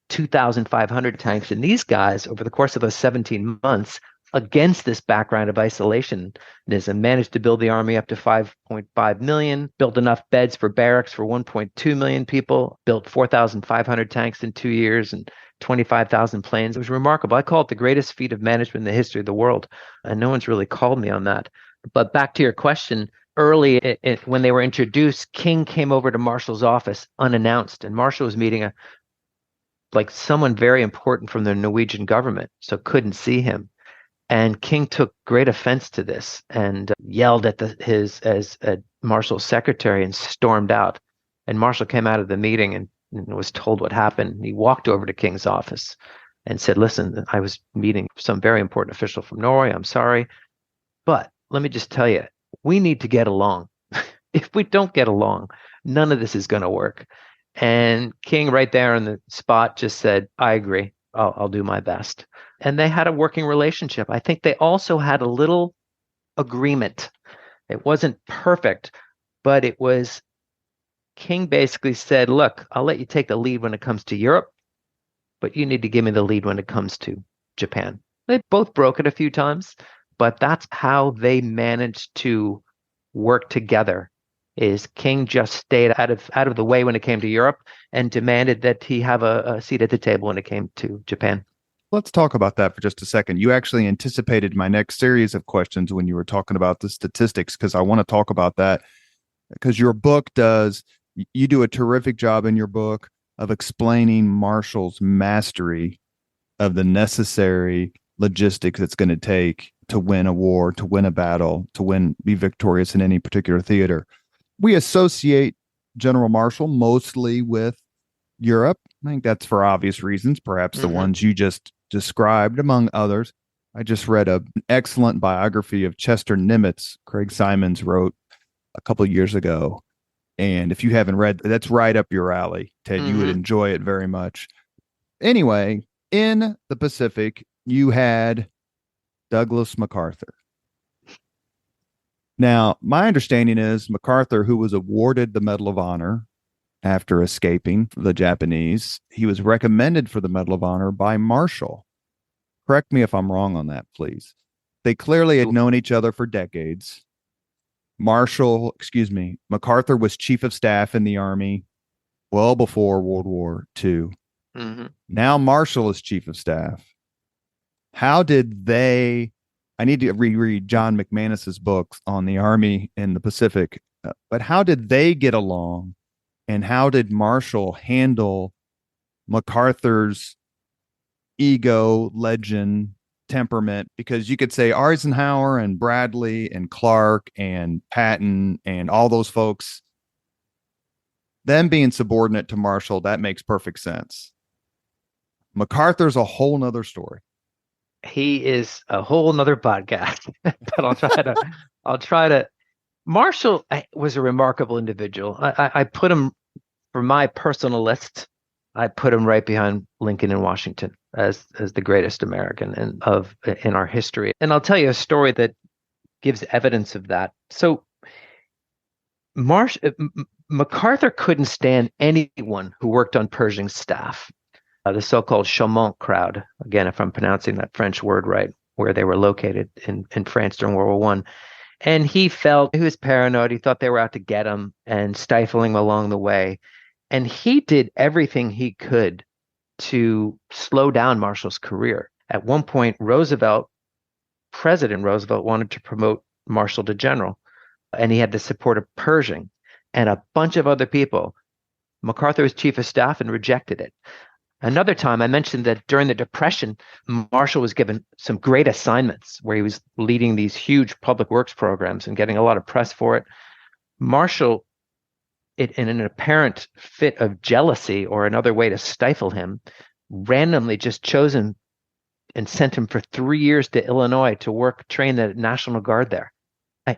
2,500 tanks. And these guys, over the course of those 17 months, against this background of isolationism, managed to build the army up to 5.5 million, built enough beds for barracks for 1.2 million people, built 4,500 tanks in 2 years and 25,000 planes. It was remarkable. I call it the greatest feat of management in the history of the world. And no one's really called me on that. But back to your question, early when they were introduced, King came over to Marshall's office unannounced, and Marshall was meeting someone very important from the Norwegian government, so couldn't see him. And King took great offense to this and yelled at Marshall's secretary and stormed out. And Marshall came out of the meeting and was told what happened. He walked over to King's office and said, listen, I was meeting some very important official from Norway. I'm sorry. But let me just tell you, we need to get along. If we don't get along, none of this is going to work. And King, right there on the spot, just said, I agree. I'll do my best. And they had a working relationship. I think they also had a little agreement. It wasn't perfect, but it was King basically said, look, I'll let you take the lead when it comes to Europe, but you need to give me the lead when it comes to Japan. They both broke it a few times, but that's how they managed to work together. Is King just stayed out of the way when it came to Europe and demanded that he have a seat at the table when it came to Japan. Let's talk about that for just a second. You actually anticipated my next series of questions when you were talking about the statistics, because I want to talk about that, because you do a terrific job in your book of explaining Marshall's mastery of the necessary logistics it's going to take to win a war, to win a battle, be victorious in any particular theater. We associate General Marshall mostly with Europe. I think that's for obvious reasons, perhaps the ones you just described, among others. I just read an excellent biography of Chester Nimitz, Craig Simons wrote a couple of years ago. And if you haven't read, that's right up your alley, Ted. You would enjoy it very much. Anyway, in the Pacific, you had Douglas MacArthur. Now, my understanding is MacArthur, who was awarded the Medal of Honor after escaping the Japanese, he was recommended for the Medal of Honor by Marshall. Correct me if I'm wrong on that, please. They clearly had known each other for decades. MacArthur was chief of staff in the Army well before World War II. Now Marshall is chief of staff. How did they... I need to reread John McManus's books on the Army in the Pacific, but how did they get along, and how did Marshall handle MacArthur's ego, legend, temperament? Because you could say Eisenhower and Bradley and Clark and Patton and all those folks, them being subordinate to Marshall, that makes perfect sense. MacArthur's a whole nother story. He is a whole nother podcast, but I'll try to. Marshall was a remarkable individual. I put him, for my personal list, I put him right behind Lincoln and Washington as the greatest American in our history. And I'll tell you a story that gives evidence of that. So MacArthur couldn't stand anyone who worked on Pershing's staff. The so-called Chaumont crowd, again, if I'm pronouncing that French word right, where they were located in France during World War I. And he was paranoid. He thought they were out to get him and stifling him along the way. And he did everything he could to slow down Marshall's career. At one point, President Roosevelt wanted to promote Marshall to general, and he had the support of Pershing and a bunch of other people. MacArthur was chief of staff and rejected it. Another time, I mentioned that during the Depression, Marshall was given some great assignments where he was leading these huge public works programs and getting a lot of press for it. Marshall, in an apparent fit of jealousy or another way to stifle him, randomly just chose him and sent him for 3 years to Illinois to train the National Guard there.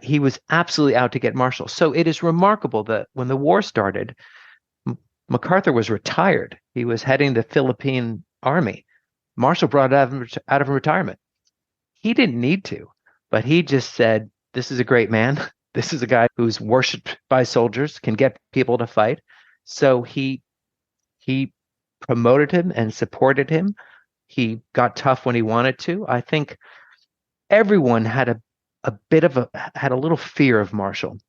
He was absolutely out to get Marshall. So it is remarkable that when the war started, MacArthur was retired. He was heading the Philippine Army. Marshall brought it out of retirement. He didn't need to, but he just said, this is a great man. This is a guy who's worshipped by soldiers, can get people to fight. So he promoted him and supported him. He got tough when he wanted to. I think everyone had a little fear of Marshall.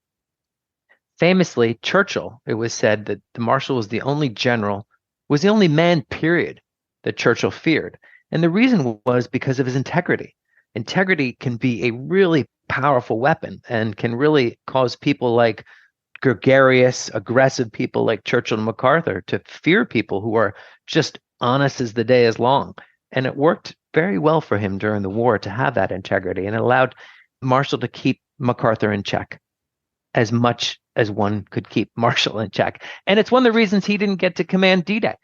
Famously, Churchill, it was said that Marshall was the only man, period, that Churchill feared. And the reason was because of his integrity. Integrity can be a really powerful weapon and can really cause people like gregarious, aggressive people like Churchill and MacArthur to fear people who are just honest as the day is long. And it worked very well for him during the war to have that integrity, and it allowed Marshall to keep MacArthur in check as much as one could keep Marshall in check. And it's one of the reasons he didn't get to command D-Day.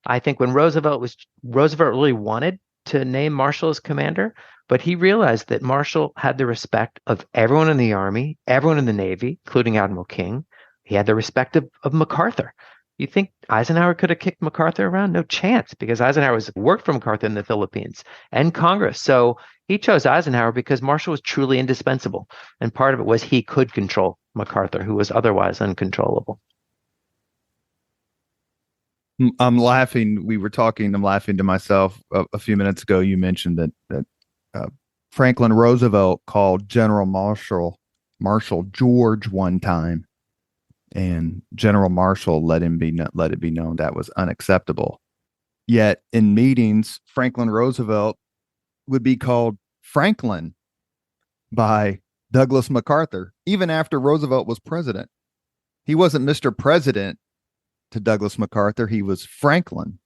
I think when Roosevelt really wanted to name Marshall as commander, but he realized that Marshall had the respect of everyone in the Army, everyone in the Navy, including Admiral King. He had the respect of MacArthur. You think Eisenhower could have kicked MacArthur around? No chance, because Eisenhower worked for MacArthur in the Philippines and Congress. So he chose Eisenhower because Marshall was truly indispensable. And part of it was he could control MacArthur, who was otherwise uncontrollable. I'm laughing. I'm laughing to myself a few minutes ago. You mentioned that Franklin Roosevelt called General Marshall George one time, and General Marshall let it be known that was unacceptable. Yet in meetings, Franklin Roosevelt would be called Franklin by Douglas MacArthur, even after Roosevelt was president. He wasn't Mr. President to Douglas MacArthur. He was Franklin.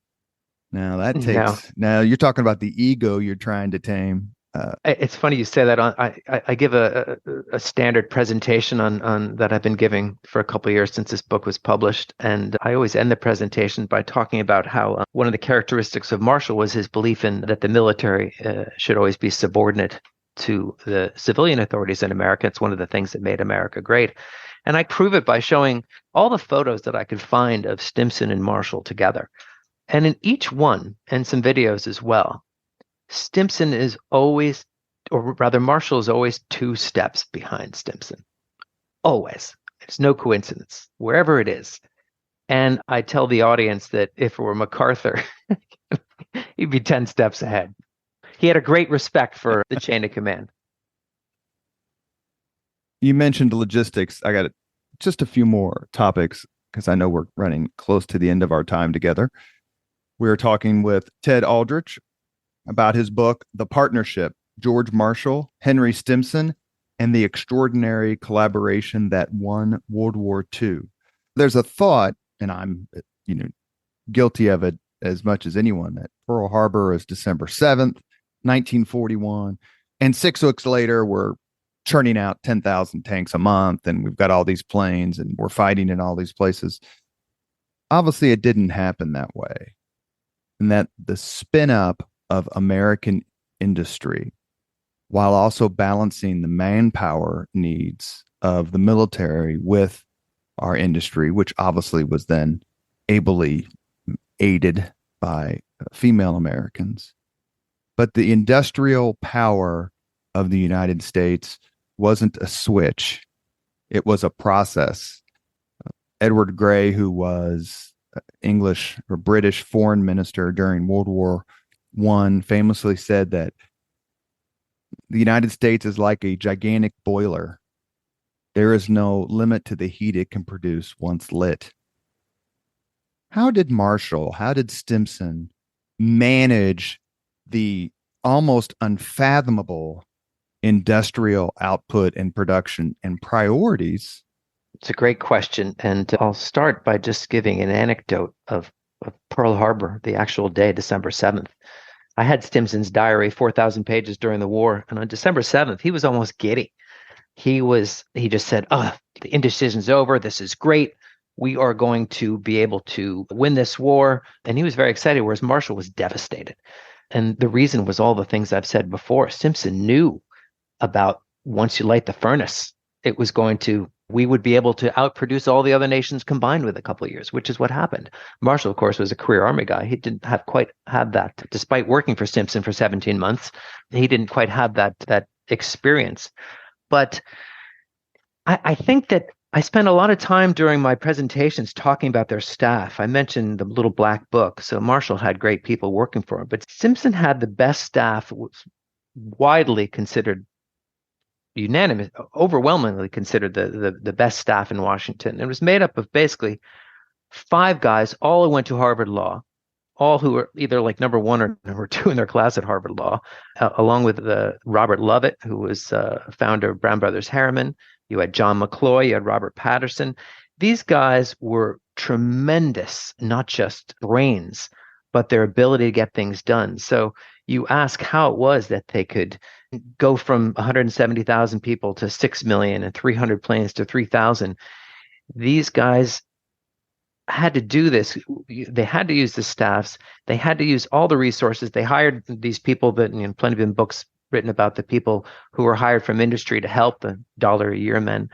Now you're talking about the ego you're trying to tame. It's funny you say that. I give a standard presentation on that I've been giving for a couple of years since this book was published, and I always end the presentation by talking about how one of the characteristics of Marshall was his belief in that the military should always be subordinate to the civilian authorities in America. It's one of the things that made America great. And I prove it by showing all the photos that I could find of Stimson and Marshall together. And in each one, and some videos as well, Stimson is always, or rather, Marshall is always 2 steps behind Stimson. Always. It's no coincidence, wherever it is. And I tell the audience that if it were MacArthur, he'd be 10 steps ahead. He had a great respect for the chain of command. You mentioned logistics. I got just a few more topics because I know we're running close to the end of our time together. We're talking with Ted Aldrich about his book, The Partnership, George Marshall, Henry Stimson, and the Extraordinary Collaboration That Won World War II. There's a thought, and I'm guilty of it as much as anyone, that Pearl Harbor is December 7th, 1941, and 6 weeks later, we're churning out 10,000 tanks a month, and we've got all these planes, and we're fighting in all these places. Obviously, it didn't happen that way. And that the spin up of American industry, while also balancing the manpower needs of the military with our industry, which obviously was then ably aided by female Americans. But the industrial power of the United States wasn't a switch. It was a process. Edward Grey, who was English or British foreign minister during World War I, famously said that the United States is like a gigantic boiler. There is no limit to the heat it can produce once lit. How did Stimson manage the almost unfathomable industrial output and production and priorities? It's a great question. And I'll start by just giving an anecdote of Pearl Harbor, the actual day, December 7th. I had Stimson's diary, 4,000 pages during the war. And on December 7th, he was almost giddy. He just said, the indecision's over. This is great. We are going to be able to win this war. And he was very excited, whereas Marshall was devastated. And the reason was all the things I've said before. Stimson knew about once you light the furnace, we would be able to outproduce all the other nations combined with a couple of years, which is what happened. Marshall, of course, was a career Army guy. He didn't quite have that. Despite working for Stimson for 17 months, he didn't quite have that experience. But I think that I spent a lot of time during my presentations talking about their staff. I mentioned the little black book. So Marshall had great people working for him, but Stimson had the best staff, widely considered overwhelmingly considered the best staff in Washington. It was made up of basically 5 guys, all who went to Harvard Law, all who were either like number 1 or number 2 in their class at Harvard Law, along with Robert Lovett, who was founder of Brown Brothers Harriman. You had John McCloy, you had Robert Patterson. These guys were tremendous, not just brains, but their ability to get things done. So you ask how it was that they could go from 170,000 people to 6 million and 300 planes to 3,000. These guys had to do this. They had to use the staffs. They had to use all the resources. They hired these people that, plenty of books written about the people who were hired from industry to help the dollar a year men.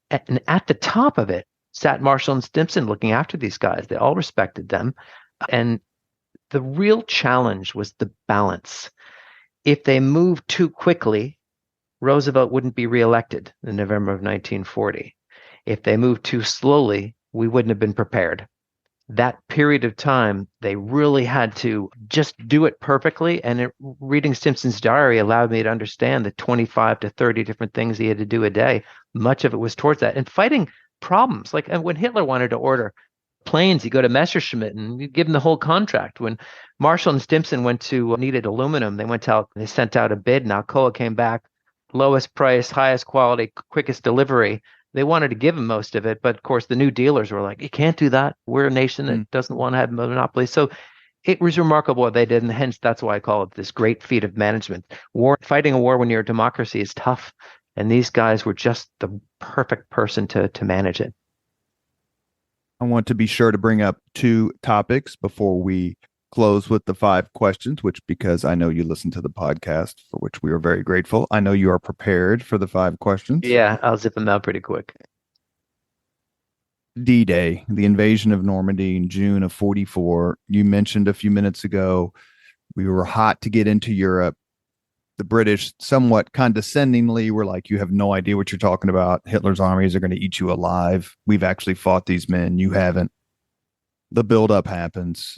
And at the top of it sat Marshall and Stimson looking after these guys. They all respected them. And the real challenge was the balance. If they moved too quickly, Roosevelt wouldn't be reelected in November of 1940. If they moved too slowly, we wouldn't have been prepared. That period of time, they really had to just do it perfectly. And reading Stimson's diary allowed me to understand the 25 to 30 different things he had to do a day. Much of it was towards that. And fighting problems. Like when Hitler wanted to order planes, you go to Messerschmitt and you give them the whole contract. When Marshall and Stimson needed aluminum, they sent out a bid, and Alcoa came back, lowest price, highest quality, quickest delivery. They wanted to give him most of it, but of course the new dealers were like, you can't do that. We're a nation that doesn't want to have monopolies. So it was remarkable what they did, and hence that's why I call it this great feat of management. Fighting a war when you're a democracy is tough, and these guys were just the perfect person to manage it. I want to be sure to bring up two topics before we close with the 5 questions, which, because I know you listen to the podcast, for which we are very grateful, I know you are prepared for the 5 questions. Yeah, I'll zip them out pretty quick. D-Day, the invasion of Normandy in June of 44. You mentioned a few minutes ago, we were hot to get into Europe. The British, somewhat condescendingly, were like, you have no idea what you're talking about. Hitler's armies are going to eat you alive. We've actually fought these men. You haven't. The buildup happens.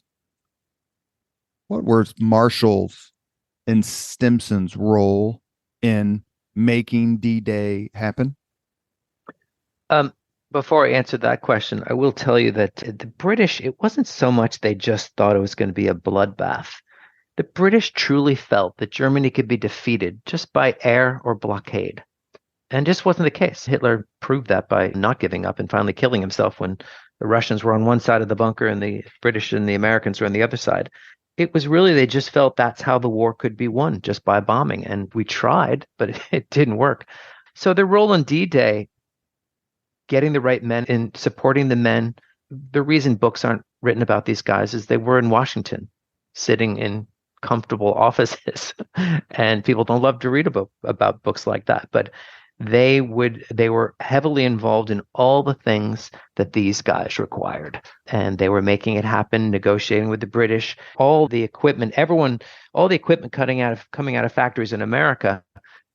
What was Marshall's and Stimson's role in making D-Day happen? Before I answer that question, I will tell you that the British, it wasn't so much they just thought it was going to be a bloodbath. The British truly felt that Germany could be defeated just by air or blockade. And just wasn't the case. Hitler proved that by not giving up and finally killing himself when the Russians were on one side of the bunker and the British and the Americans were on the other side. It was really, they just felt that's how the war could be won, just by bombing. And we tried, but it didn't work. So their role on D-Day, getting the right men and supporting the men. The reason books aren't written about these guys is they were in Washington, sitting in comfortable offices, and people don't love to read about books like that. But they were heavily involved in all the things that these guys required, and they were making it happen, negotiating with the British, all the equipment, all the equipment coming out of factories in America.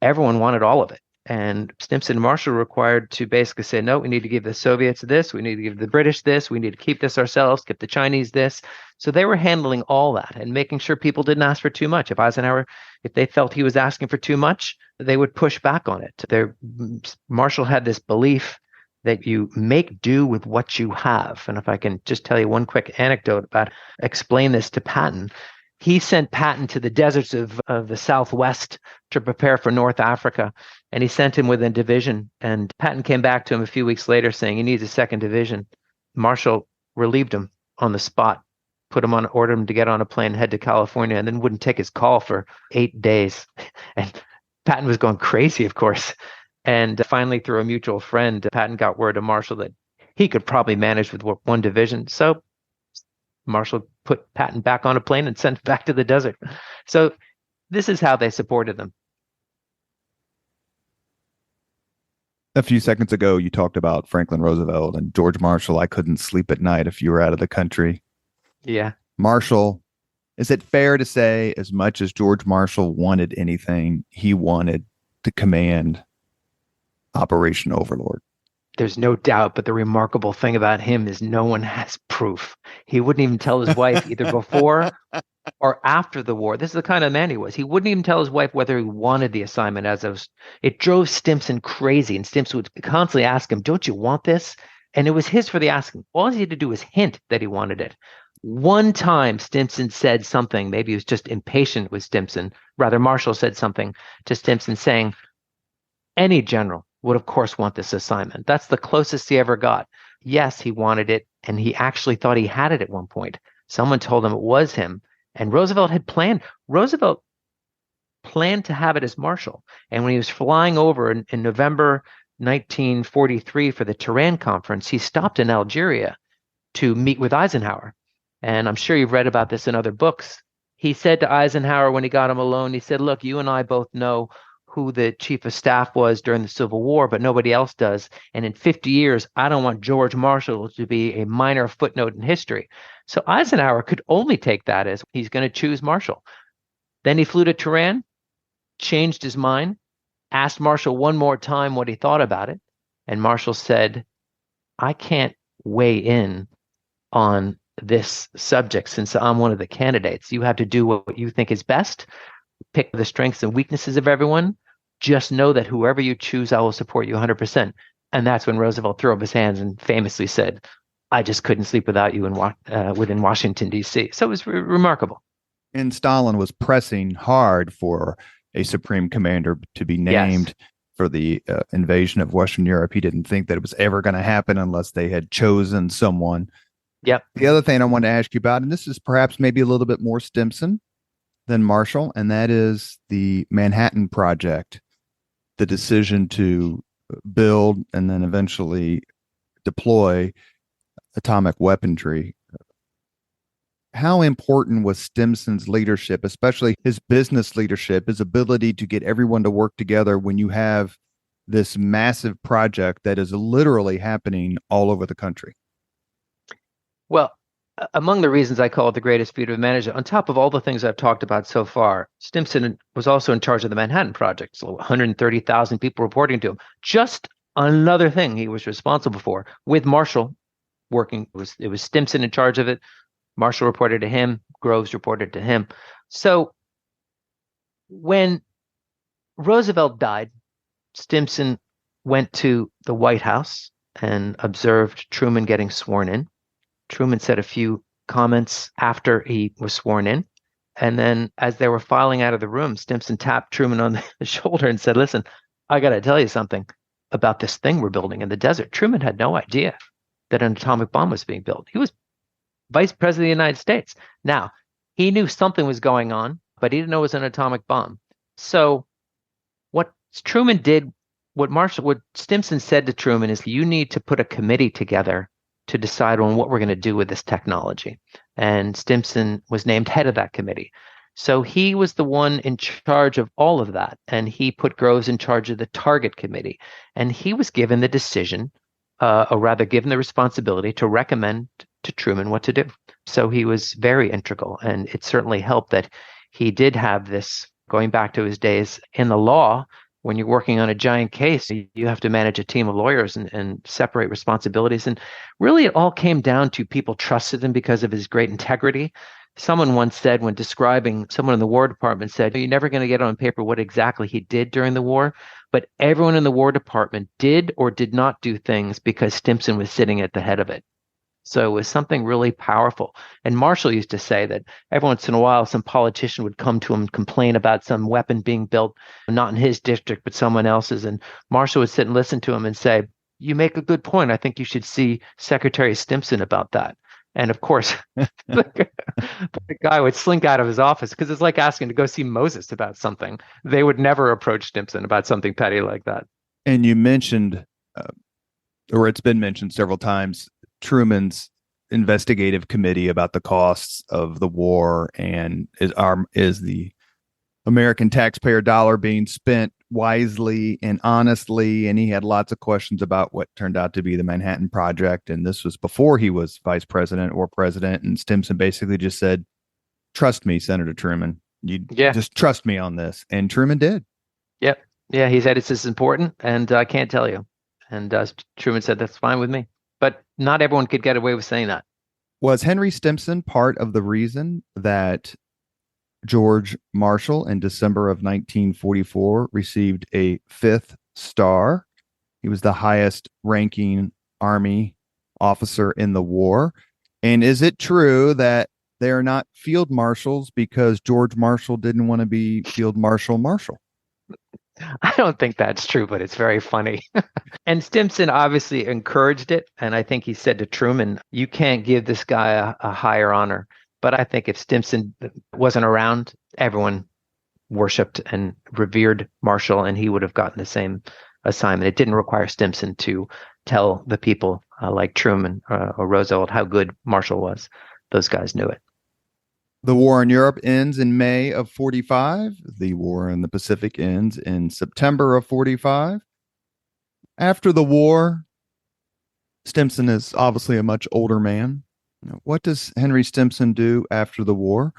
Everyone wanted all of it. And Stimson and Marshall were required to basically say, no, we need to give the Soviets this, we need to give the British this, we need to keep this ourselves, give the Chinese this. So they were handling all that and making sure people didn't ask for too much. If they felt he was asking for too much, they would push back on it. Marshall had this belief that you make do with what you have. And if I can just tell you one quick anecdote about explain this to Patton. He sent Patton to the deserts of the Southwest to prepare for North Africa, and he sent him with a division. And Patton came back to him a few weeks later saying he needs a second division. Marshall relieved him on the spot, ordered him to get on a plane, head to California, and then wouldn't take his call for 8 days. And Patton was going crazy, of course. And finally, through a mutual friend, Patton got word to Marshall that he could probably manage with one division. So Marshall put Patton back on a plane and sent back to the desert. So this is how they supported them. A few seconds ago, you talked about Franklin Roosevelt and George Marshall. I couldn't sleep at night if you were out of the country. Yeah. Marshall, is it fair to say, as much as George Marshall wanted anything, he wanted to command Operation Overlord? There's no doubt, but the remarkable thing about him is no one has proof. He wouldn't even tell his wife either before or after the war. This is the kind of man he was. He wouldn't even tell his wife whether he wanted the assignment. It drove Stimson crazy, and Stimson would constantly ask him, don't you want this? And it was his for the asking. All he had to do was hint that he wanted it. One time Stimson said something, maybe he was just impatient with Stimson. Rather, Marshall said something to Stimson saying, any general would of course want this assignment. That's the closest he ever got. Yes, he wanted it, and he actually thought he had it at one point. Someone told him it was him, and Roosevelt planned to have it as Marshall. And when he was flying over in November 1943 for the Tehran conference, he stopped in Algeria, to meet with Eisenhower. And I'm sure you've read about this in other books. He said to Eisenhower when he got him alone, he said, look, you and I both know who the chief of staff was during the Civil War, but nobody else does. And in 50 years, I don't want George Marshall to be a minor footnote in history. So Eisenhower could only take that as he's going to choose Marshall. Then he flew to Tehran, changed his mind, asked Marshall one more time what he thought about it. And Marshall said, I can't weigh in on this subject since I'm one of the candidates. You have to do what you think is best, pick the strengths and weaknesses of everyone. Just know that whoever you choose, I will support you 100%. And that's when Roosevelt threw up his hands and famously said, I just couldn't sleep without you within Washington, D.C. So it was remarkable. And Stalin was pressing hard for a supreme commander to be named for the invasion of Western Europe. He didn't think that it was ever going to happen unless they had chosen someone. Yep. The other thing I want to ask you about, and this is perhaps maybe a little bit more Stimson than Marshall, and that is the Manhattan Project, the decision to build and then eventually deploy atomic weaponry. How important was Stimson's leadership, especially his business leadership, his ability to get everyone to work together when you have this massive project that is literally happening all over the country? Well, among the reasons I call it the greatest feat of management, on top of all the things I've talked about so far, Stimson was also in charge of the Manhattan Project. So 130,000 people reporting to him. Just another thing he was responsible for, with Marshall working. It was Stimson in charge of it. Marshall reported to him. Groves reported to him. So when Roosevelt died, Stimson went to the White House and observed Truman getting sworn in. Truman said a few comments after he was sworn in. And then as they were filing out of the room, Stimson tapped Truman on the shoulder and said, listen, I got to tell you something about this thing we're building in the desert. Truman had no idea that an atomic bomb was being built. He was vice president of the United States. Now, he knew something was going on, but he didn't know it was an atomic bomb. So what Truman did, what Stimson said to Truman is, you need to put a committee together to decide on what we're going to do with this technology. And Stimson was named head of that committee. So he was the one in charge of all of that. And he put Groves in charge of the target committee. And he was given the decision, or rather given the responsibility to recommend to Truman what to do. So he was very integral. And it certainly helped that he did have this, going back to his days in the law. When you're working on a giant case, you have to manage a team of lawyers and separate responsibilities. And really, it all came down to people trusted him because of his great integrity. Someone once said, when describing someone in the War Department, said, you're never going to get on paper what exactly he did during the war, but everyone in the War Department did or did not do things because Stimson was sitting at the head of it. So it was something really powerful. And Marshall used to say that every once in a while, some politician would come to him and complain about some weapon being built, not in his district, but someone else's. And Marshall would sit and listen to him and say, you make a good point. I think you should see Secretary Stimson about that. And of course, the guy would slink out of his office because it's like asking to go see Moses about something. They would never approach Stimson about something petty like that. And you mentioned, or it's been mentioned several times, Truman's investigative committee about the costs of the war and is the American taxpayer dollar being spent wisely and honestly. And he had lots of questions about what turned out to be the Manhattan Project. And this was before he was vice president or president. And Stimson basically just said, trust me, Senator Truman, just trust me on this. And Truman did. Yep. Yeah. He said, it's important and I can't tell you. And Truman said, that's fine with me. But not everyone could get away with saying that. Was Henry Stimson part of the reason that George Marshall in December of 1944 received a 5th star? He was the highest ranking Army officer in the war. And is it true that they are not field marshals because George Marshall didn't want to be Field Marshal Marshall? I don't think that's true, but it's very funny. And Stimson obviously encouraged it. And I think he said to Truman, you can't give this guy a higher honor. But I think if Stimson wasn't around, everyone worshipped and revered Marshall, and he would have gotten the same assignment. It didn't require Stimson to tell the people like Truman or Roosevelt, how good Marshall was. Those guys knew it. The war in Europe ends in May of 45. The war in the Pacific ends in September of 45. After the war, Stimson is obviously a much older man. What does Henry Stimson do after the war?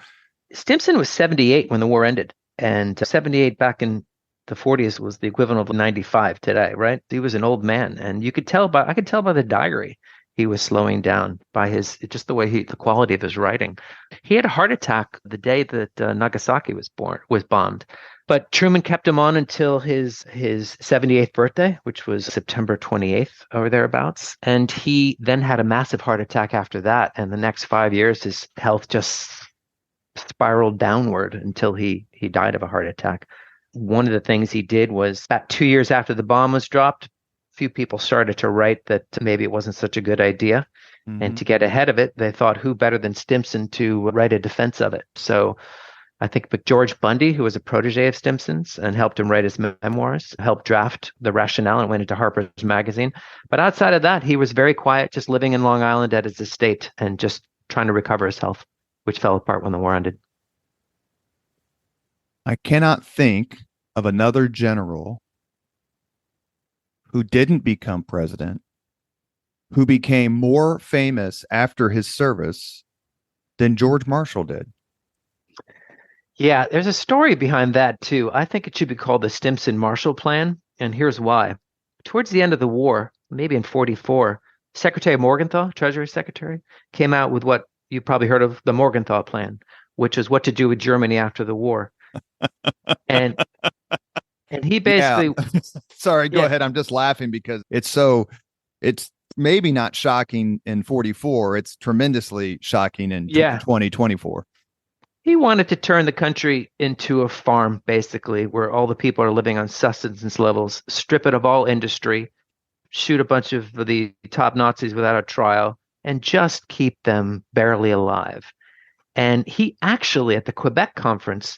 Stimson was 78 when the war ended, and 78 back in the 40s was the equivalent of 95 today, right? He was an old man, and I could tell by the diary he was slowing down, by just the way the quality of his writing. He had a heart attack the day that Nagasaki was bombed. But Truman kept him on until his 78th birthday, which was September 28th or thereabouts. And he then had a massive heart attack after that. And the next 5 years, his health just spiraled downward until he died of a heart attack. One of the things he did was, about 2 years after the bomb was dropped, a few people started to write that maybe it wasn't such a good idea. Mm-hmm. And to get ahead of it, they thought, who better than Stimson to write a defense of it? So I think George Bundy, who was a protege of Stimson's and helped him write his memoirs, helped draft the rationale and went into Harper's Magazine. But outside of that, he was very quiet, just living in Long Island at his estate and just trying to recover his health, which fell apart when the war ended. I cannot think of another general who didn't become president, who became more famous after his service than George Marshall did. Yeah, there's a story behind that too. I think it should be called the Stimson-Marshall Plan, and here's why. Towards the end of the war, maybe in 44, Secretary Morgenthau, Treasury Secretary, came out with what you probably heard of, the Morgenthau Plan, which is what to do with Germany after the war. and he basically Sorry, go ahead. I'm just laughing because it's maybe not shocking in 44. It's tremendously shocking in 2024. He wanted to turn the country into a farm, basically, where all the people are living on sustenance levels, strip it of all industry, shoot a bunch of the top Nazis without a trial, and just keep them barely alive. And he actually, at the Quebec conference,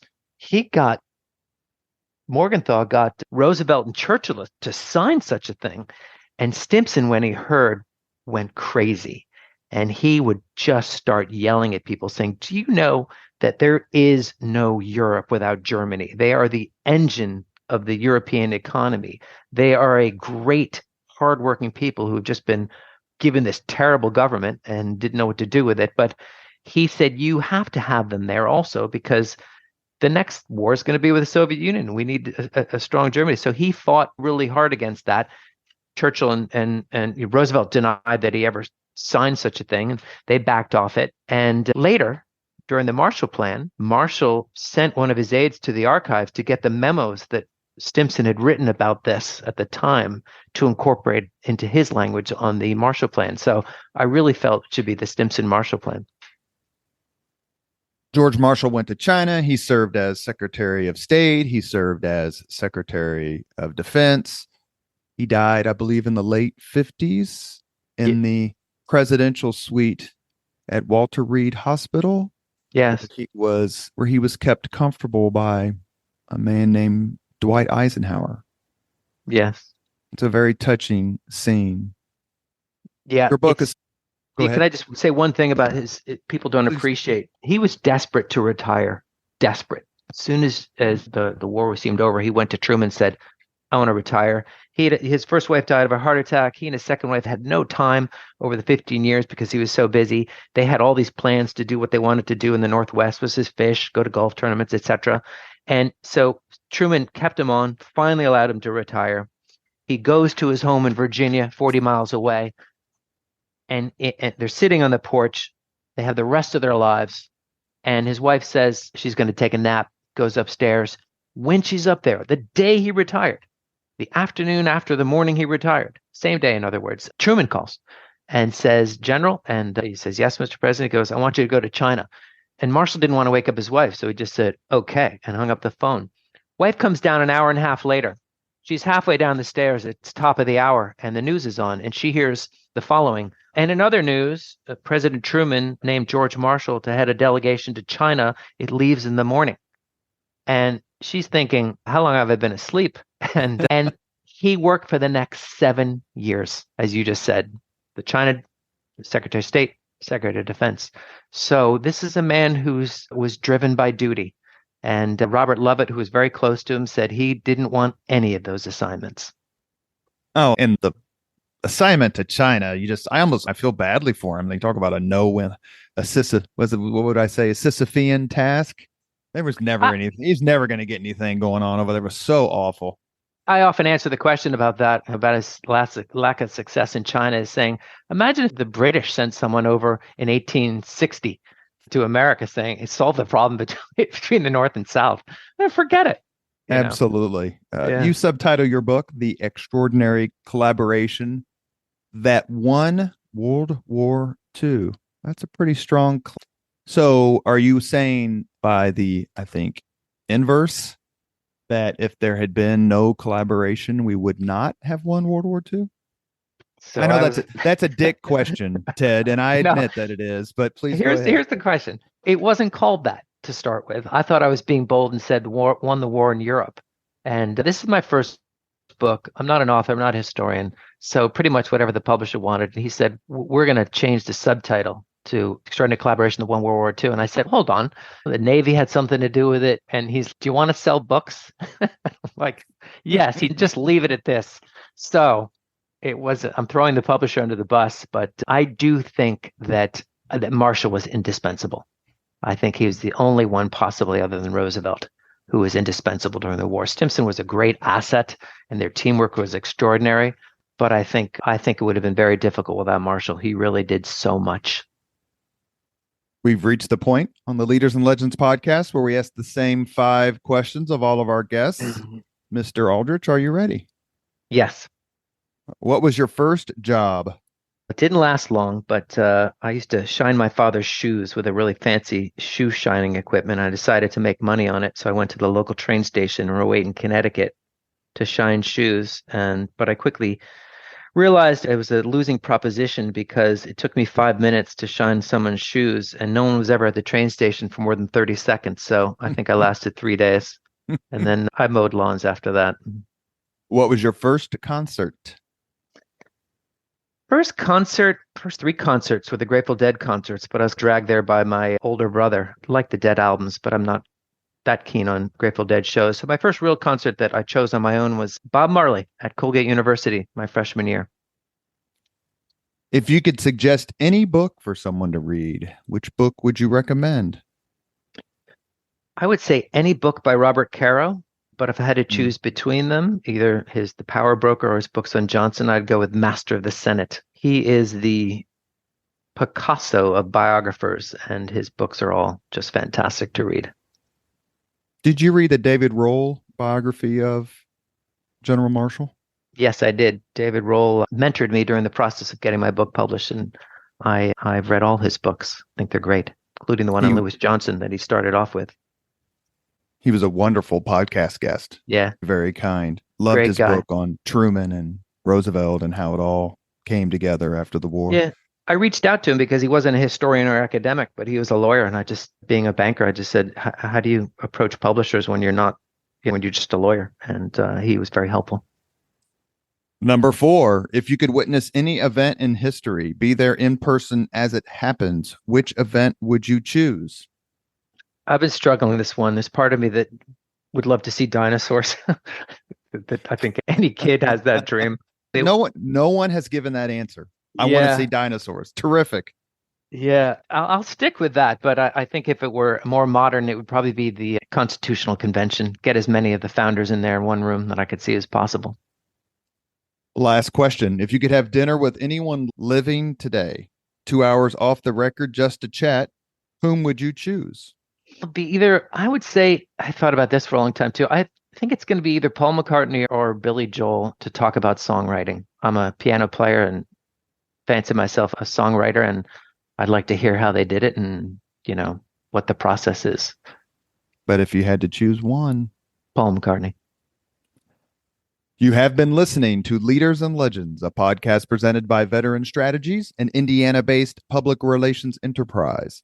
Morgenthau got Roosevelt and Churchill to sign such a thing. And Stimson, when he heard, went crazy. And he would just start yelling at people saying, do you know that there is no Europe without Germany? They are the engine of the European economy. They are a great, hardworking people who have just been given this terrible government and didn't know what to do with it. But he said, you have to have them there also, because the next war is going to be with the Soviet Union. We need a strong Germany. So he fought really hard against that. Churchill and Roosevelt denied that he ever signed such a thing, and they backed off it. And later, during the Marshall Plan, Marshall sent one of his aides to the archives to get the memos that Stimson had written about this at the time to incorporate into his language on the Marshall Plan. So I really felt it should be the Stimson-Marshall Plan. George Marshall went to China. He served as Secretary of State. He served as Secretary of Defense. He died, I believe, in the late 50s in the presidential suite at Walter Reed Hospital. Yes. Where he was kept comfortable by a man named Dwight Eisenhower. Yes. It's a very touching scene. Yeah. Your book is... Can I just say one thing about people don't appreciate? He was desperate to retire. Desperate. As soon as the war seemed over, he went to Truman and said, I want to retire. His first wife died of a heart attack. He and his second wife had no time over the 15 years because he was so busy. They had all these plans to do what they wanted to do in the Northwest, was his fish, go to golf tournaments, etc. And so Truman kept him on, finally allowed him to retire. He goes to his home in Virginia, 40 miles away. And they're sitting on the porch. They have the rest of their lives. And his wife says she's going to take a nap, goes upstairs. When she's up there, the day he retired, the afternoon after the morning he retired, same day, in other words, Truman calls and says, General, and he says, yes, Mr. President. He goes, I want you to go to China. And Marshall didn't want to wake up his wife, so he just said, okay, and hung up the phone. Wife comes down an hour and a half later. She's halfway down the stairs. It's top of the hour, and the news is on, and she hears the following. And in other news, President Truman named George Marshall to head a delegation to China. It leaves in the morning. And she's thinking, how long have I been asleep? And he worked for the next 7 years, as you just said. the China Secretary of State, Secretary of Defense. So this is a man was driven by duty. And Robert Lovett, who was very close to him, said he didn't want any of those assignments. Oh, and the assignment to China, I feel badly for him. They talk about what would I say, a Sisyphean task. There was never anything. He's never going to get anything going on over there. It was so awful. I often answer the question about that, about his lack of success in China, is saying, imagine if the British sent someone over in 1860 to America saying, it solved the problem between the North and South. Then forget it. Absolutely. You subtitle your book, The Extraordinary Collaboration That Won World War II. That's a pretty strong. So are you saying by the, I think, inverse, that if there had been no collaboration, we would not have won World War II? So I know that's a dick question, Ted, and I admit that it is, but please here's the question. It wasn't called that to start with. I thought I was being bold and said won the war in Europe. And this is my first book. I'm not an author. I'm not a historian. So pretty much whatever the publisher wanted. He said, we're going to change the subtitle to Extraordinary Collaboration that won World War II. And I said, hold on. The Navy had something to do with it. And do you want to sell books? Like, yes, he'd just leave it at this. So I'm throwing the publisher under the bus, but I do think that Marshall was indispensable. I think he was the only one, possibly other than Roosevelt, who was indispensable during the war. Stimson was a great asset, and their teamwork was extraordinary. But I think it would have been very difficult without Marshall. He really did so much. We've reached the point on the Leaders and Legends podcast where we ask the same 5 questions of all of our guests. Mm-hmm. Mr. Aldrich, are you ready? Yes. What was your first job? It didn't last long, but I used to shine my father's shoes with a really fancy shoe shining equipment. I decided to make money on it, so I went to the local train station in Rowayton, Connecticut, to shine shoes. But I quickly realized it was a losing proposition because it took me 5 minutes to shine someone's shoes, and no one was ever at the train station for more than 30 seconds. So I think I lasted 3 days, and then I mowed lawns after that. What was your first concert? First 3 concerts were the Grateful Dead concerts, but I was dragged there by my older brother. I like the Dead albums, but I'm not that keen on Grateful Dead shows. So my first real concert that I chose on my own was Bob Marley at Colgate University my freshman year. If you could suggest any book for someone to read, which book would you recommend? I would say any book by Robert Caro. But if I had to choose between them, either The Power Broker or his books on Johnson, I'd go with Master of the Senate. He is the Picasso of biographers, and his books are all just fantastic to read. Did you read the David Rohl biography of General Marshall? Yes, I did. David Rohl mentored me during the process of getting my book published, and I've read all his books. I think they're great, including the one on Lewis Johnson that he started off with. He was a wonderful podcast guest. Yeah. Very kind. Loved his book on Truman and Roosevelt and how it all came together after the war. Yeah. I reached out to him because he wasn't a historian or academic, but he was a lawyer. And being a banker, I just said, how do you approach publishers when you're not, when you're just a lawyer? And he was very helpful. Number 4, if you could witness any event in history, be there in person as it happens, which event would you choose? I've been struggling this one. There's part of me that would love to see dinosaurs. That I think any kid has that dream. No one has given that answer. I want to see dinosaurs. Terrific. Yeah, I'll stick with that. But I think if it were more modern, it would probably be the Constitutional Convention. Get as many of the founders in there in one room that I could see as possible. Last question. If you could have dinner with anyone living today, 2 hours off the record just to chat, whom would you choose? It'll be either, I would say, I thought about this for a long time too. I think it's going to be either Paul McCartney or Billy Joel to talk about songwriting. I'm a piano player and fancy myself a songwriter, and I'd like to hear how they did it and, what the process is. But if you had to choose one, Paul McCartney. You have been listening to Leaders and Legends, a podcast presented by Veteran Strategies, an Indiana-based public relations enterprise,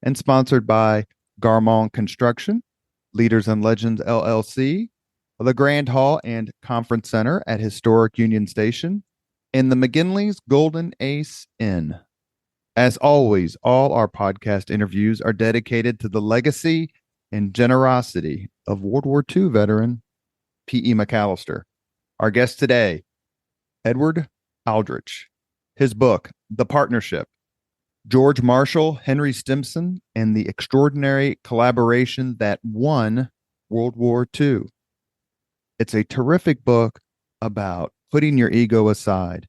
and sponsored by Garmong Construction, Leaders and Legends LLC, the Grand Hall and Conference Center at Historic Union Station, in the McGinley's Golden Ace Inn. As always, all our podcast interviews are dedicated to the legacy and generosity of World War II veteran P.E. McAllister. Our guest today, Ted Aldrich. His book, The Partnership, George Marshall, Henry Stimson, and the Extraordinary Collaboration That Won World War II. It's a terrific book about putting your ego aside,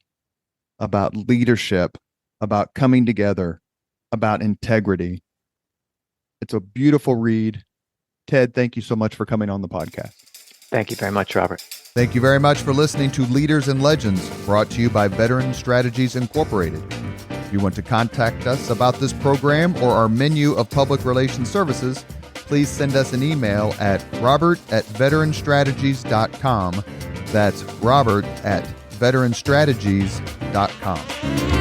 about leadership, about coming together, about integrity. It's a beautiful read. Ted, thank you so much for coming on the podcast. Thank you very much, Robert. Thank you very much for listening to Leaders and Legends, brought to you by Veteran Strategies Incorporated. If you want to contact us about this program or our menu of public relations services, please send us an email at robert@veteranstrategies.com. That's robert@veteranstrategies.com.